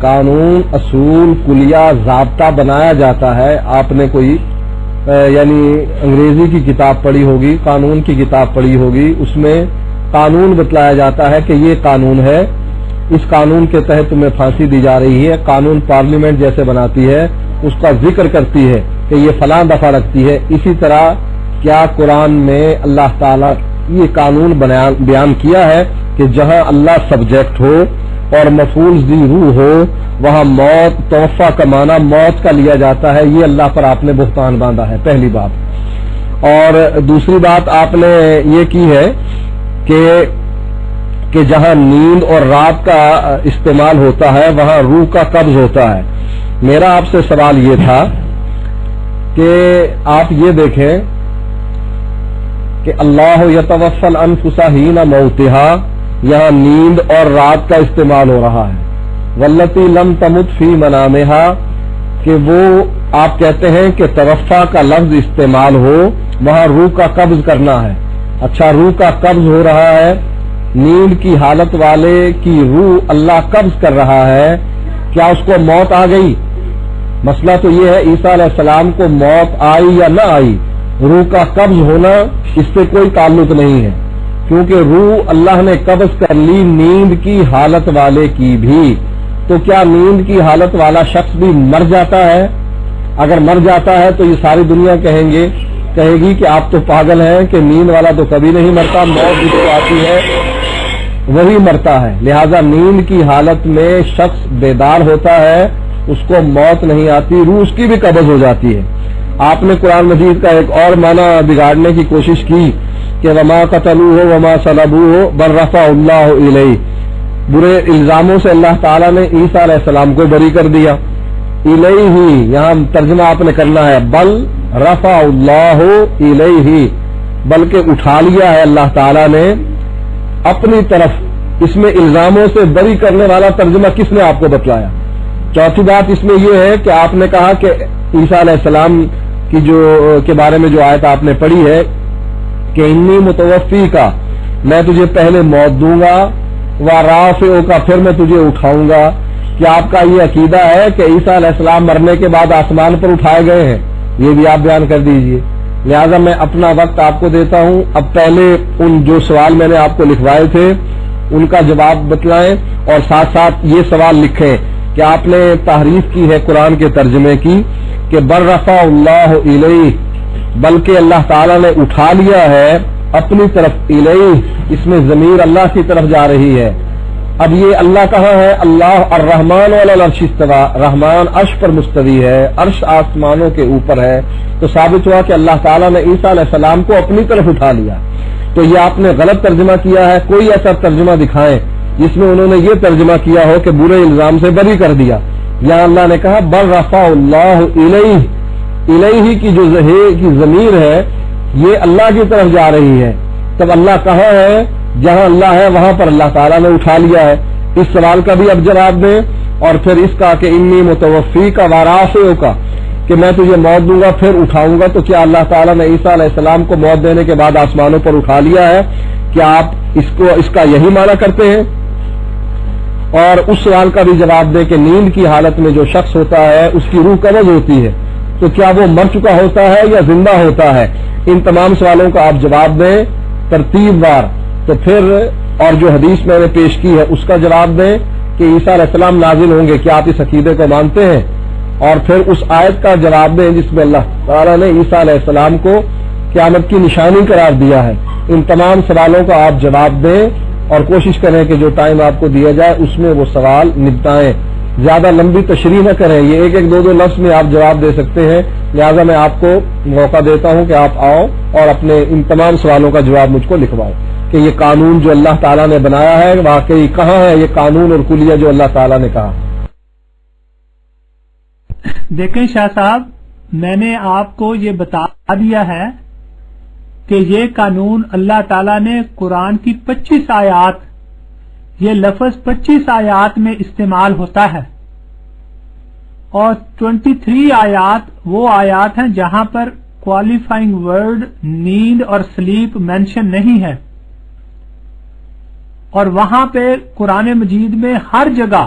[SPEAKER 2] قانون، اصول، کلیہ، ضابطہ بنایا جاتا ہے، آپ نے کوئی یعنی انگریزی کی کتاب پڑھی ہوگی، قانون کی کتاب پڑھی ہوگی، اس میں قانون بتلایا جاتا ہے کہ یہ قانون ہے، اس قانون کے تحت تمہیں پھانسی دی جا رہی ہے۔ قانون پارلیمنٹ جیسے بناتی ہے اس کا ذکر کرتی ہے کہ یہ فلاں دفعہ رکھتی ہے۔ اسی طرح کیا قرآن میں اللہ تعالیٰ یہ قانون بیان کیا ہے کہ جہاں اللہ سبجیکٹ ہو اور مفعول ذی روح ہو وہاں موت، توفہ کا معنی موت کا لیا جاتا ہے؟ یہ اللہ پر آپ نے بہتان باندھا ہے، پہلی بات۔ اور دوسری بات آپ نے یہ کی ہے کہ جہاں نیند اور رات کا استعمال ہوتا ہے وہاں روح کا قبض ہوتا ہے۔ میرا آپ سے سوال یہ تھا کہ آپ یہ دیکھیں کہ اللہ یتوفی الانفس حین موتہا، یہاں نیند اور رات کا استعمال ہو رہا ہے۔ واللتی لم تمت فی منامہا، کہ وہ آپ کہتے ہیں کہ توفا کا لفظ استعمال ہو وہاں روح کا قبض کرنا ہے۔ اچھا، روح کا قبض ہو رہا ہے، نیند کی حالت والے کی روح اللہ قبض کر رہا ہے، کیا اس کو موت آ گئی؟ مسئلہ تو یہ ہے عیسیٰ علیہ السلام کو موت آئی یا نہ آئی، روح کا قبض ہونا اس سے کوئی تعلق نہیں ہے، کیونکہ روح اللہ نے قبض کر لی نیند کی حالت والے کی بھی۔ تو کیا نیند کی حالت والا شخص بھی مر جاتا ہے؟ اگر مر جاتا ہے تو یہ ساری دنیا کہے گی کہ آپ تو پاگل ہیں کہ نیند والا تو کبھی نہیں مرتا، موت جس کو آتی ہے وہی مرتا ہے۔ لہذا نیند کی حالت میں شخص بیدار ہوتا ہے، اس کو موت نہیں آتی، روح اس کی بھی قبض ہو جاتی ہے۔ آپ نے قرآن مجید کا ایک اور معنی بگاڑنے کی کوشش کی کہ وما قتلوہ وما صلبوہ بل رفعہ اللہ الیہ، برے الزاموں سے اللہ تعالیٰ نے عیسیٰ علیہ السلام کو بری کر دیا۔ الیہ یہاں ترجمہ آپ نے کرنا ہے بل رفع اللہ الیہ، بلکہ اٹھا لیا ہے اللہ تعالیٰ نے اپنی طرف۔ اس میں الزاموں سے بری کرنے والا ترجمہ کس نے آپ کو بتلایا؟ چوتھی بات اس میں یہ ہے کہ آپ نے کہا کہ عیسیٰ علیہ السلام کی کے بارے میں جو آیت آپ نے پڑھی ہے کہ انی متوفی کا، میں تجھے پہلے موت دوں گا، ورافعو کا، پھر میں تجھے اٹھاؤں گا۔ کیا آپ کا یہ عقیدہ ہے کہ عیسیٰ علیہ السلام مرنے کے بعد آسمان پر اٹھائے گئے ہیں؟ یہ بھی آپ بیان کر دیجئے۔ لہذا میں اپنا وقت آپ کو دیتا ہوں، اب پہلے ان جو سوال میں نے آپ کو لکھوائے تھے ان کا جواب بتلائیں، اور ساتھ ساتھ یہ سوال لکھیں کہ آپ نے تحریف کی ہے قرآن کے ترجمے کی کہ بل رفع اللہ الیہ، بلکہ اللہ تعالیٰ نے اٹھا لیا ہے اپنی طرف، الیہ اس میں ضمیر اللہ کی طرف جا رہی ہے۔ اب یہ اللہ کہاں ہے؟ اللہ الرحمن علی العرش استوى، رحمان عرش پر مستوی ہے، عرش آسمانوں کے اوپر ہے، تو ثابت ہوا کہ اللہ تعالیٰ نے عیسیٰ علیہ السلام کو اپنی طرف اٹھا لیا۔ تو یہ آپ نے غلط ترجمہ کیا ہے، کوئی ایسا ترجمہ دکھائیں جس میں انہوں نے یہ ترجمہ کیا ہو کہ برے الزام سے بری کر دیا۔ یہاں اللہ نے کہا بل رفع اللہ الیہ، الیہ کی جو ضمیر ہے یہ اللہ کی طرف جا رہی ہے۔ تب اللہ کہاں ہے؟ جہاں اللہ ہے وہاں پر اللہ تعالیٰ نے اٹھا لیا ہے۔ اس سوال کا بھی اب جواب دیں، اور پھر اس کا کہ انی متوفی کا ورافعو کا، کہ میں تجھے موت دوں گا پھر اٹھاؤں گا، تو کیا اللہ تعالیٰ نے عیسیٰ علیہ السلام کو موت دینے کے بعد آسمانوں پر اٹھا لیا ہے؟ کیا آپ اس کا یہی معنی کرتے ہیں؟ اور اس سوال کا بھی جواب دیں کہ نیند کی حالت میں جو شخص ہوتا ہے اس کی روح قبض ہوتی ہے، تو کیا وہ مر چکا ہوتا ہے یا زندہ ہوتا ہے؟ ان تمام سوالوں کا آپ جواب دیں ترتیب وار۔ تو پھر اور جو حدیث میں نے پیش کی ہے اس کا جواب دیں کہ عیسیٰ علیہ السلام نازل ہوں گے، کیا آپ اس عقیدے کو مانتے ہیں؟ اور پھر اس آیت کا جواب دیں جس میں اللہ تعالیٰ نے عیسیٰ علیہ السلام کو قیامت کی نشانی قرار دیا ہے۔ ان تمام سوالوں کا آپ جواب دیں اور کوشش کریں کہ جو ٹائم آپ کو دیا جائے اس میں وہ سوال نپٹائیں، زیادہ لمبی تشریح نہ کریں، یہ ایک ایک دو دو لفظ میں آپ جواب دے سکتے ہیں۔ لہذا میں آپ کو موقع دیتا ہوں کہ آپ آؤ اور اپنے ان تمام سوالوں کا جواب مجھ کو لکھواؤ کہ یہ قانون جو اللہ تعالیٰ نے بنایا ہے واقعی کہاں ہے یہ قانون اور کلیہ جو اللہ تعالیٰ نے کہا۔
[SPEAKER 3] دیکھیں شاہ صاحب، میں نے آپ کو یہ بتا دیا ہے کہ یہ قانون اللہ تعالیٰ نے قرآن کی 25 آیات، یہ لفظ 25 آیات میں استعمال ہوتا ہے، اور 23 آیات وہ آیات ہیں جہاں پر کوالیفائنگ ورڈ نیند اور سلیپ مینشن نہیں ہے، اور وہاں پہ قرآن مجید میں ہر جگہ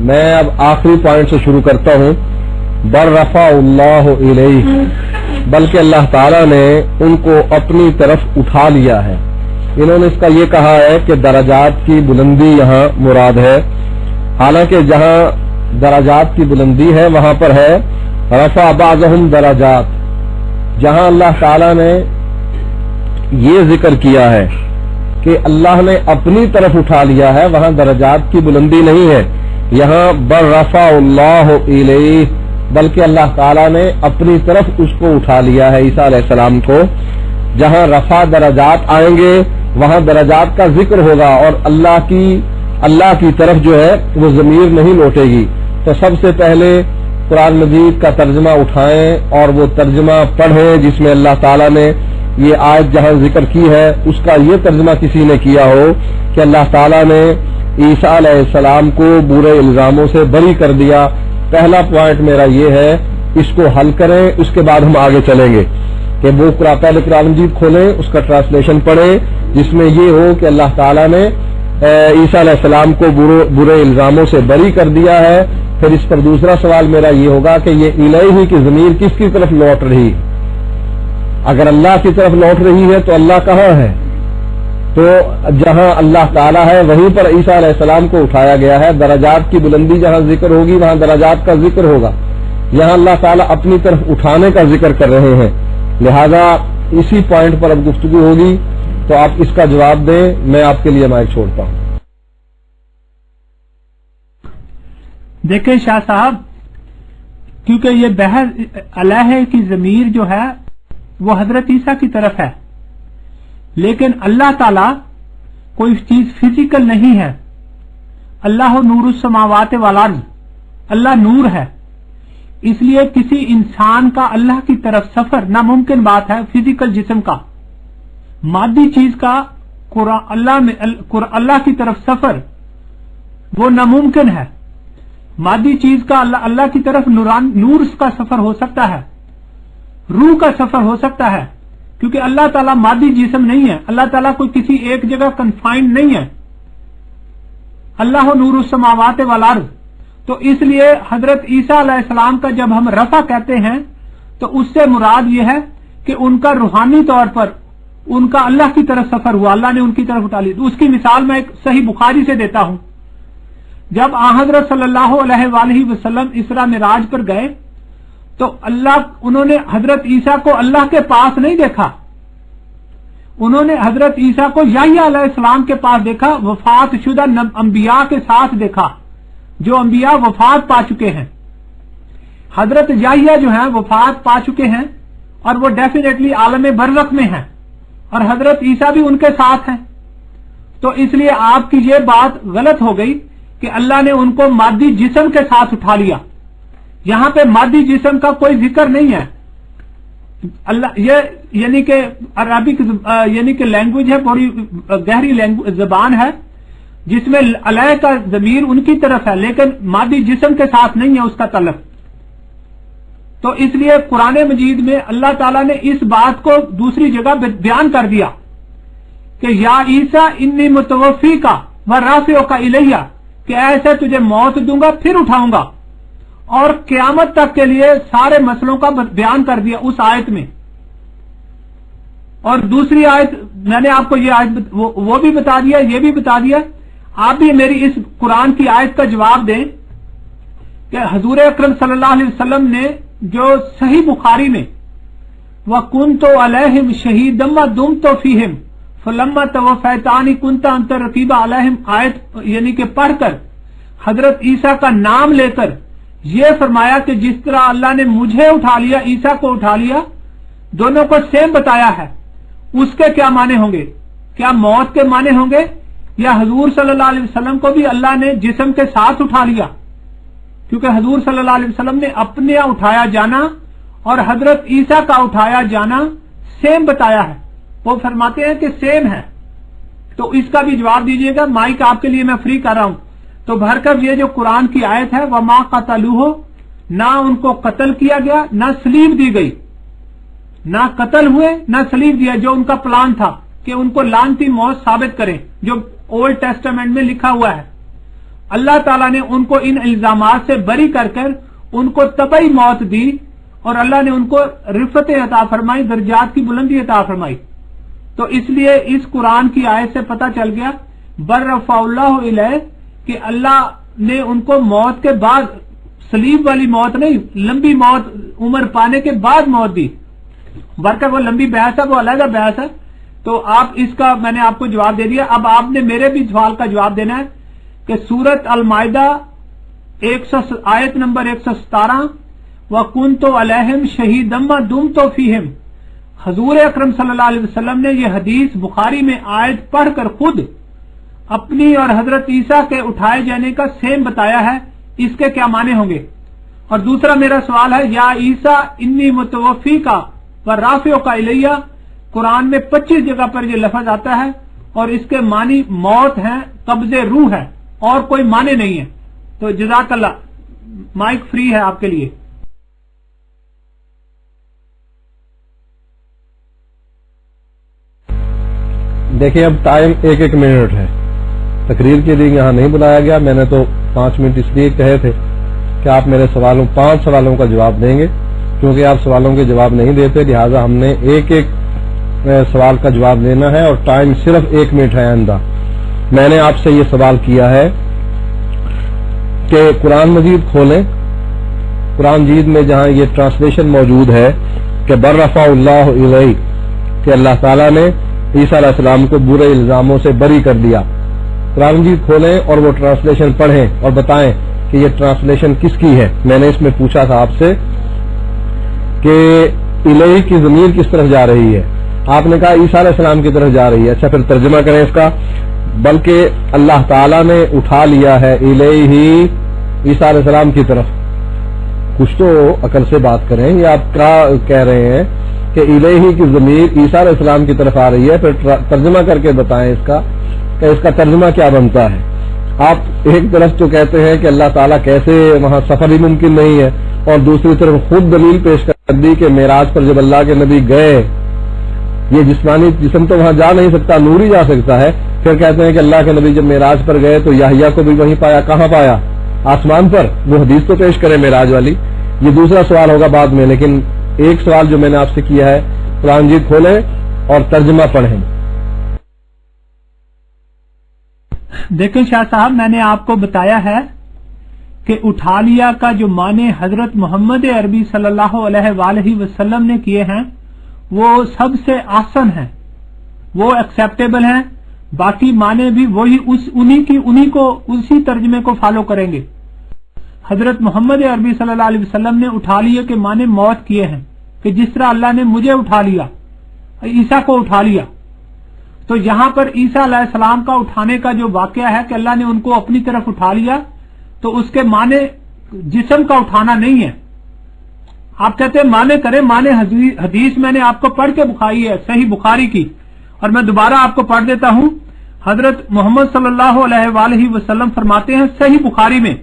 [SPEAKER 2] میں اب آخری پوائنٹ سے شروع کرتا ہوں. بر رفع اللہ الیہ، بلکہ اللہ تعالیٰ نے ان کو اپنی طرف اٹھا لیا ہے. انہوں نے اس کا یہ کہا ہے کہ درجات کی بلندی یہاں مراد ہے، حالانکہ جہاں درجات کی بلندی ہے وہاں پر ہے رفع بعضهم درجات. جہاں اللہ تعالیٰ نے یہ ذکر کیا ہے کہ اللہ نے اپنی طرف اٹھا لیا ہے، وہاں درجات کی بلندی نہیں ہے. یہاں بر رفع اللہ الیہ، بلکہ اللہ تعالیٰ نے اپنی طرف اس کو اٹھا لیا ہے، عیسیٰ علیہ السلام کو. جہاں رفع درجات آئیں گے وہاں درجات کا ذکر ہوگا اور اللہ کی طرف جو ہے وہ ضمیر نہیں لوٹے گی. تو سب سے پہلے قرآن مجید کا ترجمہ اٹھائیں اور وہ ترجمہ پڑھیں جس میں اللہ تعالیٰ نے یہ آیت جہاں ذکر کی ہے اس کا یہ ترجمہ کسی نے کیا ہو کہ اللہ تعالیٰ نے عیسیٰ علیہ السلام کو برے الزاموں سے بری کر دیا. پہلا پوائنٹ میرا یہ ہے، اس کو حل کریں، اس کے بعد ہم آگے چلیں گے کہ وہ پہلے قرآن مجید کھولیں، اس کا ٹرانسلیشن پڑھیں جس میں یہ ہو کہ اللہ تعالیٰ نے عیسیٰ علیہ السلام کو برے الزاموں سے بری کر دیا ہے. پھر اس پر دوسرا سوال میرا یہ ہوگا کہ یہ الہی کی ضمیر کس کی طرف لوٹ رہی؟ اگر اللہ کی طرف لوٹ رہی ہے تو اللہ کہاں ہے؟ تو جہاں اللہ تعالیٰ ہے وہیں پر عیسیٰ علیہ السلام کو اٹھایا گیا ہے. درجات کی بلندی جہاں ذکر ہوگی وہاں درجات کا ذکر ہوگا. یہاں اللہ تعالیٰ اپنی طرف اٹھانے کا ذکر کر رہے ہیں، لہذا اسی پوائنٹ پر اب گفتگو ہوگی. تو آپ اس کا جواب دیں، میں آپ کے لیے مائک چھوڑتا ہوں.
[SPEAKER 3] دیکھیں شاہ صاحب، کیونکہ یہ بحث الہ کی ضمیر جو ہے وہ حضرت عیسیٰ کی طرف ہے، لیکن اللہ تعالی کوئی چیز فزیکل نہیں ہے. اللہ نور السماوات والارض، اللہ نور ہے، اس لیے کسی انسان کا اللہ کی طرف سفر ناممکن بات ہے. فزیکل جسم کا، مادی چیز کا اللہ کی طرف سفر وہ ناممکن ہے. مادی چیز کا اللہ کی طرف نور کا سفر ہو سکتا ہے، روح کا سفر ہو سکتا ہے، کیونکہ اللہ تعالیٰ مادی جسم نہیں ہے. اللہ تعالیٰ کوئی کسی ایک جگہ کنفائنڈ نہیں ہے. اللہ نور السماوات والارض. تو اس لیے حضرت عیسیٰ علیہ السلام کا جب ہم رفع کہتے ہیں تو اس سے مراد یہ ہے کہ ان کا روحانی طور پر ان کا اللہ کی طرف سفر ہوا، اللہ نے ان کی طرف اٹھا لی. اس کی مثال میں ایک صحیح بخاری سے دیتا ہوں. جب حضرت صلی اللہ علیہ وآلہ وسلم اسراء معراج پر گئے تو انہوں نے حضرت عیسیٰ کو اللہ کے پاس نہیں دیکھا، انہوں نے حضرت عیسیٰ کو یحییٰ علیہ السلام کے پاس دیکھا، وفات شدہ انبیاء کے ساتھ دیکھا، جو انبیاء وفات پا چکے ہیں. حضرت یحییٰ جو ہیں وفات پا چکے ہیں اور وہ ڈیفینیٹلی عالم برزخ میں ہیں، اور حضرت عیسیٰ بھی ان کے ساتھ ہیں. تو اس لیے آپ کی یہ بات غلط ہو گئی کہ اللہ نے ان کو مادی جسم کے ساتھ اٹھا لیا. یہاں پہ مادی جسم کا کوئی ذکر نہیں ہے. اللہ یہ یعنی کہ عربک یعنی کہ لینگویج ہے، بڑی گہری زبان ہے جس میں الہ کا ضمیر ان کی طرف ہے لیکن مادی جسم کے ساتھ نہیں ہے اس کا تعلق. تو اس لیے قرآن مجید میں اللہ تعالیٰ نے اس بات کو دوسری جگہ بیان کر دیا کہ یا عیسیٰ انی متوفی کا و رافعو کا الیہ، کہ ایسے تجھے موت دوں گا پھر اٹھاؤں گا، اور قیامت تک کے لیے سارے مسئلوں کا بیان کر دیا اس آیت میں. اور دوسری آیت میں نے آپ کو یہ آیت وہ بھی بتا دیا، یہ بھی بتا دیا. آپ بھی میری اس قرآن کی آیت کا جواب دیں کہ حضور اکرم صلی اللہ علیہ وسلم نے جو صحیح بخاری میں وَكُنْتُ عَلَيْهِمْ شَهِيدًا مَا دُمْتُ فِيهِمْ فَلَمَّا تَوَفَّيْتَنِي كُنْتَ أَنْتَ رَقِيبَ عَلَيْهِمْ آیت یعنی کہ پڑھ کر حضرت عیسیٰ کا نام لے کر یہ فرمایا کہ جس طرح اللہ نے مجھے اٹھا لیا، عیسیٰ کو اٹھا لیا، دونوں کو سیم بتایا ہے. اس کے کیا معنی ہوں گے؟ کیا موت کے معنی ہوں گے، یا حضور صلی اللہ علیہ وسلم کو بھی اللہ نے جسم کے ساتھ اٹھا لیا؟ کیونکہ حضور صلی اللہ علیہ وسلم نے اپنے اٹھایا جانا اور حضرت عیسیٰ کا اٹھایا جانا سیم بتایا ہے. وہ فرماتے ہیں کہ سیم ہے. تو اس کا بھی جواب دیجئے گا. مائک آپ کے لیے میں فری کر رہا ہوں. تو بھر کر یہ جو قرآن کی آیت ہے وَمَا قَتَلُوهُ، نہ ان کو قتل کیا گیا نہ سلیب دی گئی، نہ قتل ہوئے نہ سلیب دیا، جو ان کا پلان تھا کہ ان کو لعنتی موت ثابت کریں جو اولڈ ٹیسٹامنٹ میں لکھا ہوا ہے. اللہ تعالیٰ نے ان کو ان الزامات سے بری کر کر ان کو طبعی موت دی اور اللہ نے ان کو رفعت عطا فرمائی، درجات کی بلندی عطا فرمائی. تو اس لیے اس قرآن کی آیت سے پتہ چل گیا بر رفع اللہ الیہ کہ اللہ نے ان کو موت کے بعد، سلیب والی موت نہیں، لمبی موت عمر پانے کے بعد موت دی. برکہ وہ لمبی بحث ہے، وہ علیحدہ بحث ہے. تو آپ اس کا میں نے آپ کو جواب دے دیا. اب آپ نے میرے بھی سوال کا جواب دینا ہے کہ سورت المائدہ آیت نمبر 117 وَكُنْتُ عَلَيْهِمْ شَهِيدًا مَا دُمْتُ فِيهِمْ، حضور اکرم صلی اللہ علیہ وسلم نے یہ حدیث بخاری میں آیت پڑھ کر خود اپنی اور حضرت عیسیٰ کے اٹھائے جانے کا سیم بتایا ہے. اس کے کیا معنی ہوں گے؟ اور دوسرا میرا سوال ہے یا عیسیٰ انی متوفی کا و رافع کا الیہ، قرآن میں 25 جگہ پر یہ لفظ آتا ہے اور اس کے معنی موت ہے، قبض روح ہے، اور کوئی معنی نہیں ہے. تو جزاک اللہ. مائک فری ہے آپ کے لیے.
[SPEAKER 2] دیکھیں اب ٹائم 1 منٹ ہے، تقریر کے لیے یہاں نہیں بلایا گیا. میں نے تو 5 منٹ اس لیے کہے تھے کہ آپ میرے 5 سوالوں کا جواب دیں گے، کیونکہ آپ سوالوں کے جواب نہیں دیتے، لہٰذا ہم نے ایک سوال کا جواب دینا ہے اور ٹائم صرف 1 منٹ ہے. آئندہ میں نے آپ سے یہ سوال کیا ہے کہ قرآن مجید کھولیں، قرآن مجید میں جہاں یہ ٹرانسلیشن موجود ہے کہ بر رفع اللہ الیہ، کہ اللہ تعالیٰ نے عیسیٰ علیہ السلام کو برے الزاموں سے بری کر دیا. قرآن مجید کھولیں اور وہ ٹرانسلیشن پڑھیں اور بتائیں کہ یہ ٹرانسلیشن کس کی ہے. میں نے اس میں پوچھا تھا آپ سے کہ الیہ کی ضمیر کس طرف جا رہی ہے، آپ نے کہا عیسیٰ علیہ السلام کی طرف جا رہی ہے. اچھا پھر ترجمہ کریں اس کا. بلکہ اللہ تعالیٰ نے اٹھا لیا ہے الیہ عیسیٰ علیہ السلام کی طرف. کچھ تو عقل سے بات کریں. یہ آپ کیا کہہ رہے ہیں کہ الیہ کی ضمیر عیسیٰ علیہ السلام کی طرف آ رہی ہے، پھر ترجمہ کر کے بتائیں اس کا کہ اس کا ترجمہ کیا بنتا ہے. آپ ایک طرف تو کہتے ہیں کہ اللہ تعالیٰ کیسے وہاں سفر ہی ممکن نہیں ہے، اور دوسری طرف خود دلیل پیش کر دی کہ معراج پر جب اللہ کے نبی گئے، یہ جسمانی جسم تو وہاں جا نہیں سکتا، نور ہی جا سکتا ہے. پھر کہتے ہیں کہ اللہ کے نبی جب معراج پر گئے تو یحییٰ کو بھی وہیں پایا. کہاں پایا؟ آسمان پر. وہ حدیث تو پیش کرے معراج والی. یہ دوسرا سوال ہوگا بعد میں، لیکن ایک سوال جو میں نے آپ سے کیا ہے، قرآن مجید کھولیں اور ترجمہ پڑھیں.
[SPEAKER 3] دیکھیں شاہ صاحب، میں نے آپ کو بتایا ہے کہ اٹھا لیا کا جو معنی حضرت محمد عربی صلی اللہ علیہ وآلہ وسلم نے کیے ہیں وہ سب سے آسن ہیں، وہ ایکسیپٹیبل ہیں. باقی معنی بھی وہی انہی کو اسی ترجمے کو فالو کریں گے. حضرت محمد عربی صلی اللہ علیہ وسلم نے اٹھا لیے کے معنی موت کیے ہیں کہ جس طرح اللہ نے مجھے اٹھا لیا، عیسیٰ کو اٹھا لیا. تو یہاں پر عیسیٰ علیہ السلام کا اٹھانے کا جو واقعہ ہے کہ اللہ نے ان کو اپنی طرف اٹھا لیا، تو اس کے معنی جسم کا اٹھانا نہیں ہے. آپ کہتے ہیں معنی کریں، معنی حدیث میں نے آپ کو پڑھ کے بخاری ہے، صحیح بخاری کی، اور میں دوبارہ آپ کو پڑھ دیتا ہوں. حضرت محمد صلی اللہ علیہ وآلہ وسلم فرماتے ہیں صحیح بخاری میں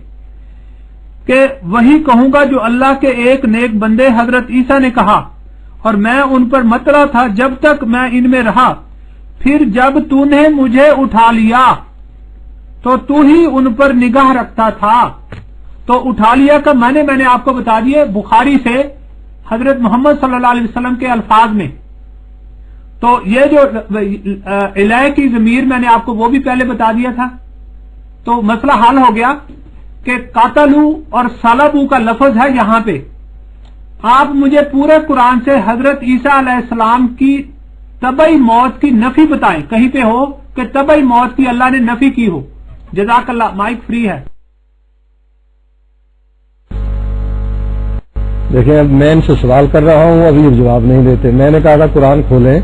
[SPEAKER 3] کہ وہی کہوں گا جو اللہ کے ایک نیک بندے حضرت عیسیٰ نے کہا، اور میں ان پر مطلع تھا جب تک میں ان میں رہا، پھر جب تو نے مجھے اٹھا لیا تو تو ہی ان پر نگاہ رکھتا تھا. تو اٹھا لیا کا میں نے آپ کو بتا دیا بخاری سے حضرت محمد صلی اللہ علیہ وسلم کے الفاظ میں. تو یہ جو الہ کی ضمیر میں نے آپ کو وہ بھی پہلے بتا دیا تھا. تو مسئلہ حل ہو گیا کہ قاتلو اور صلبو کا لفظ ہے یہاں پہ. آپ مجھے پورے قرآن سے حضرت عیسیٰ علیہ السلام کی طبعی موت کی نفی بتائیں، کہیں پہ ہو کہ طبعی موت کی اللہ نے نفی کی ہو. جزاک اللہ. مائک فری ہے.
[SPEAKER 2] دیکھیں اب میں ان سے سوال کر رہا ہوں، ابھی جواب نہیں دیتے. میں نے کہا تھا قرآن کھولیں،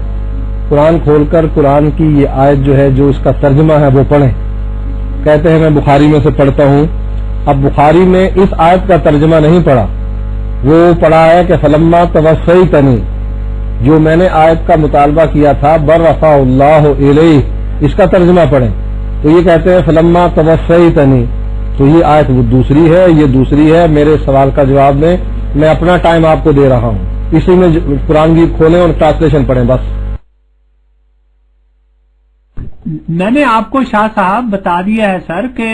[SPEAKER 2] قرآن کھول کر قرآن کی یہ آیت جو ہے جو اس کا ترجمہ ہے وہ پڑھیں. کہتے ہیں میں بخاری میں سے پڑھتا ہوں. اب بخاری میں اس آیت کا ترجمہ نہیں پڑھا، وہ پڑھا ہے کہ فلما توفیتنی، جو میں نے آیت کا مطالبہ کیا تھا بر رفع اللہ الیہ، اس کا ترجمہ پڑھیں. تو یہ کہتے ہیں فلما توفیتنی، تو یہ آیت وہ دوسری ہے، یہ دوسری ہے. میرے سوال کا جواب دیں، میں اپنا ٹائم آپ کو دے رہا ہوں. اسی میں قرآن کی کھولیں اور ٹرانسلیشن پڑھیں بس.
[SPEAKER 3] میں نے آپ کو شاہ صاحب بتا دیا ہے سر کہ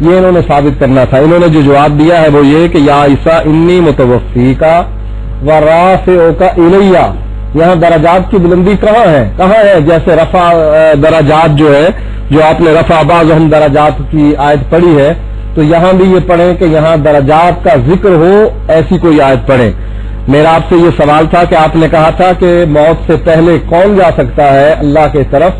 [SPEAKER 2] یہ انہوں نے ثابت کرنا تھا. انہوں نے جو جواب دیا ہے وہ یہ کہ یا عیسیٰ انی متوفیکا و رافعک الیہ. یہاں درجات کی بلندی کہاں ہے؟ جیسے رفع درجات جو ہے، جو آپ نے رفع بعضهم درجات کی آیت پڑھی ہے، تو یہاں بھی یہ پڑھیں کہ یہاں درجات کا ذکر ہو، ایسی کوئی آیت پڑھیں. میرا آپ سے یہ سوال تھا کہ آپ نے کہا تھا کہ موت سے پہلے کون جا سکتا ہے اللہ کے طرف،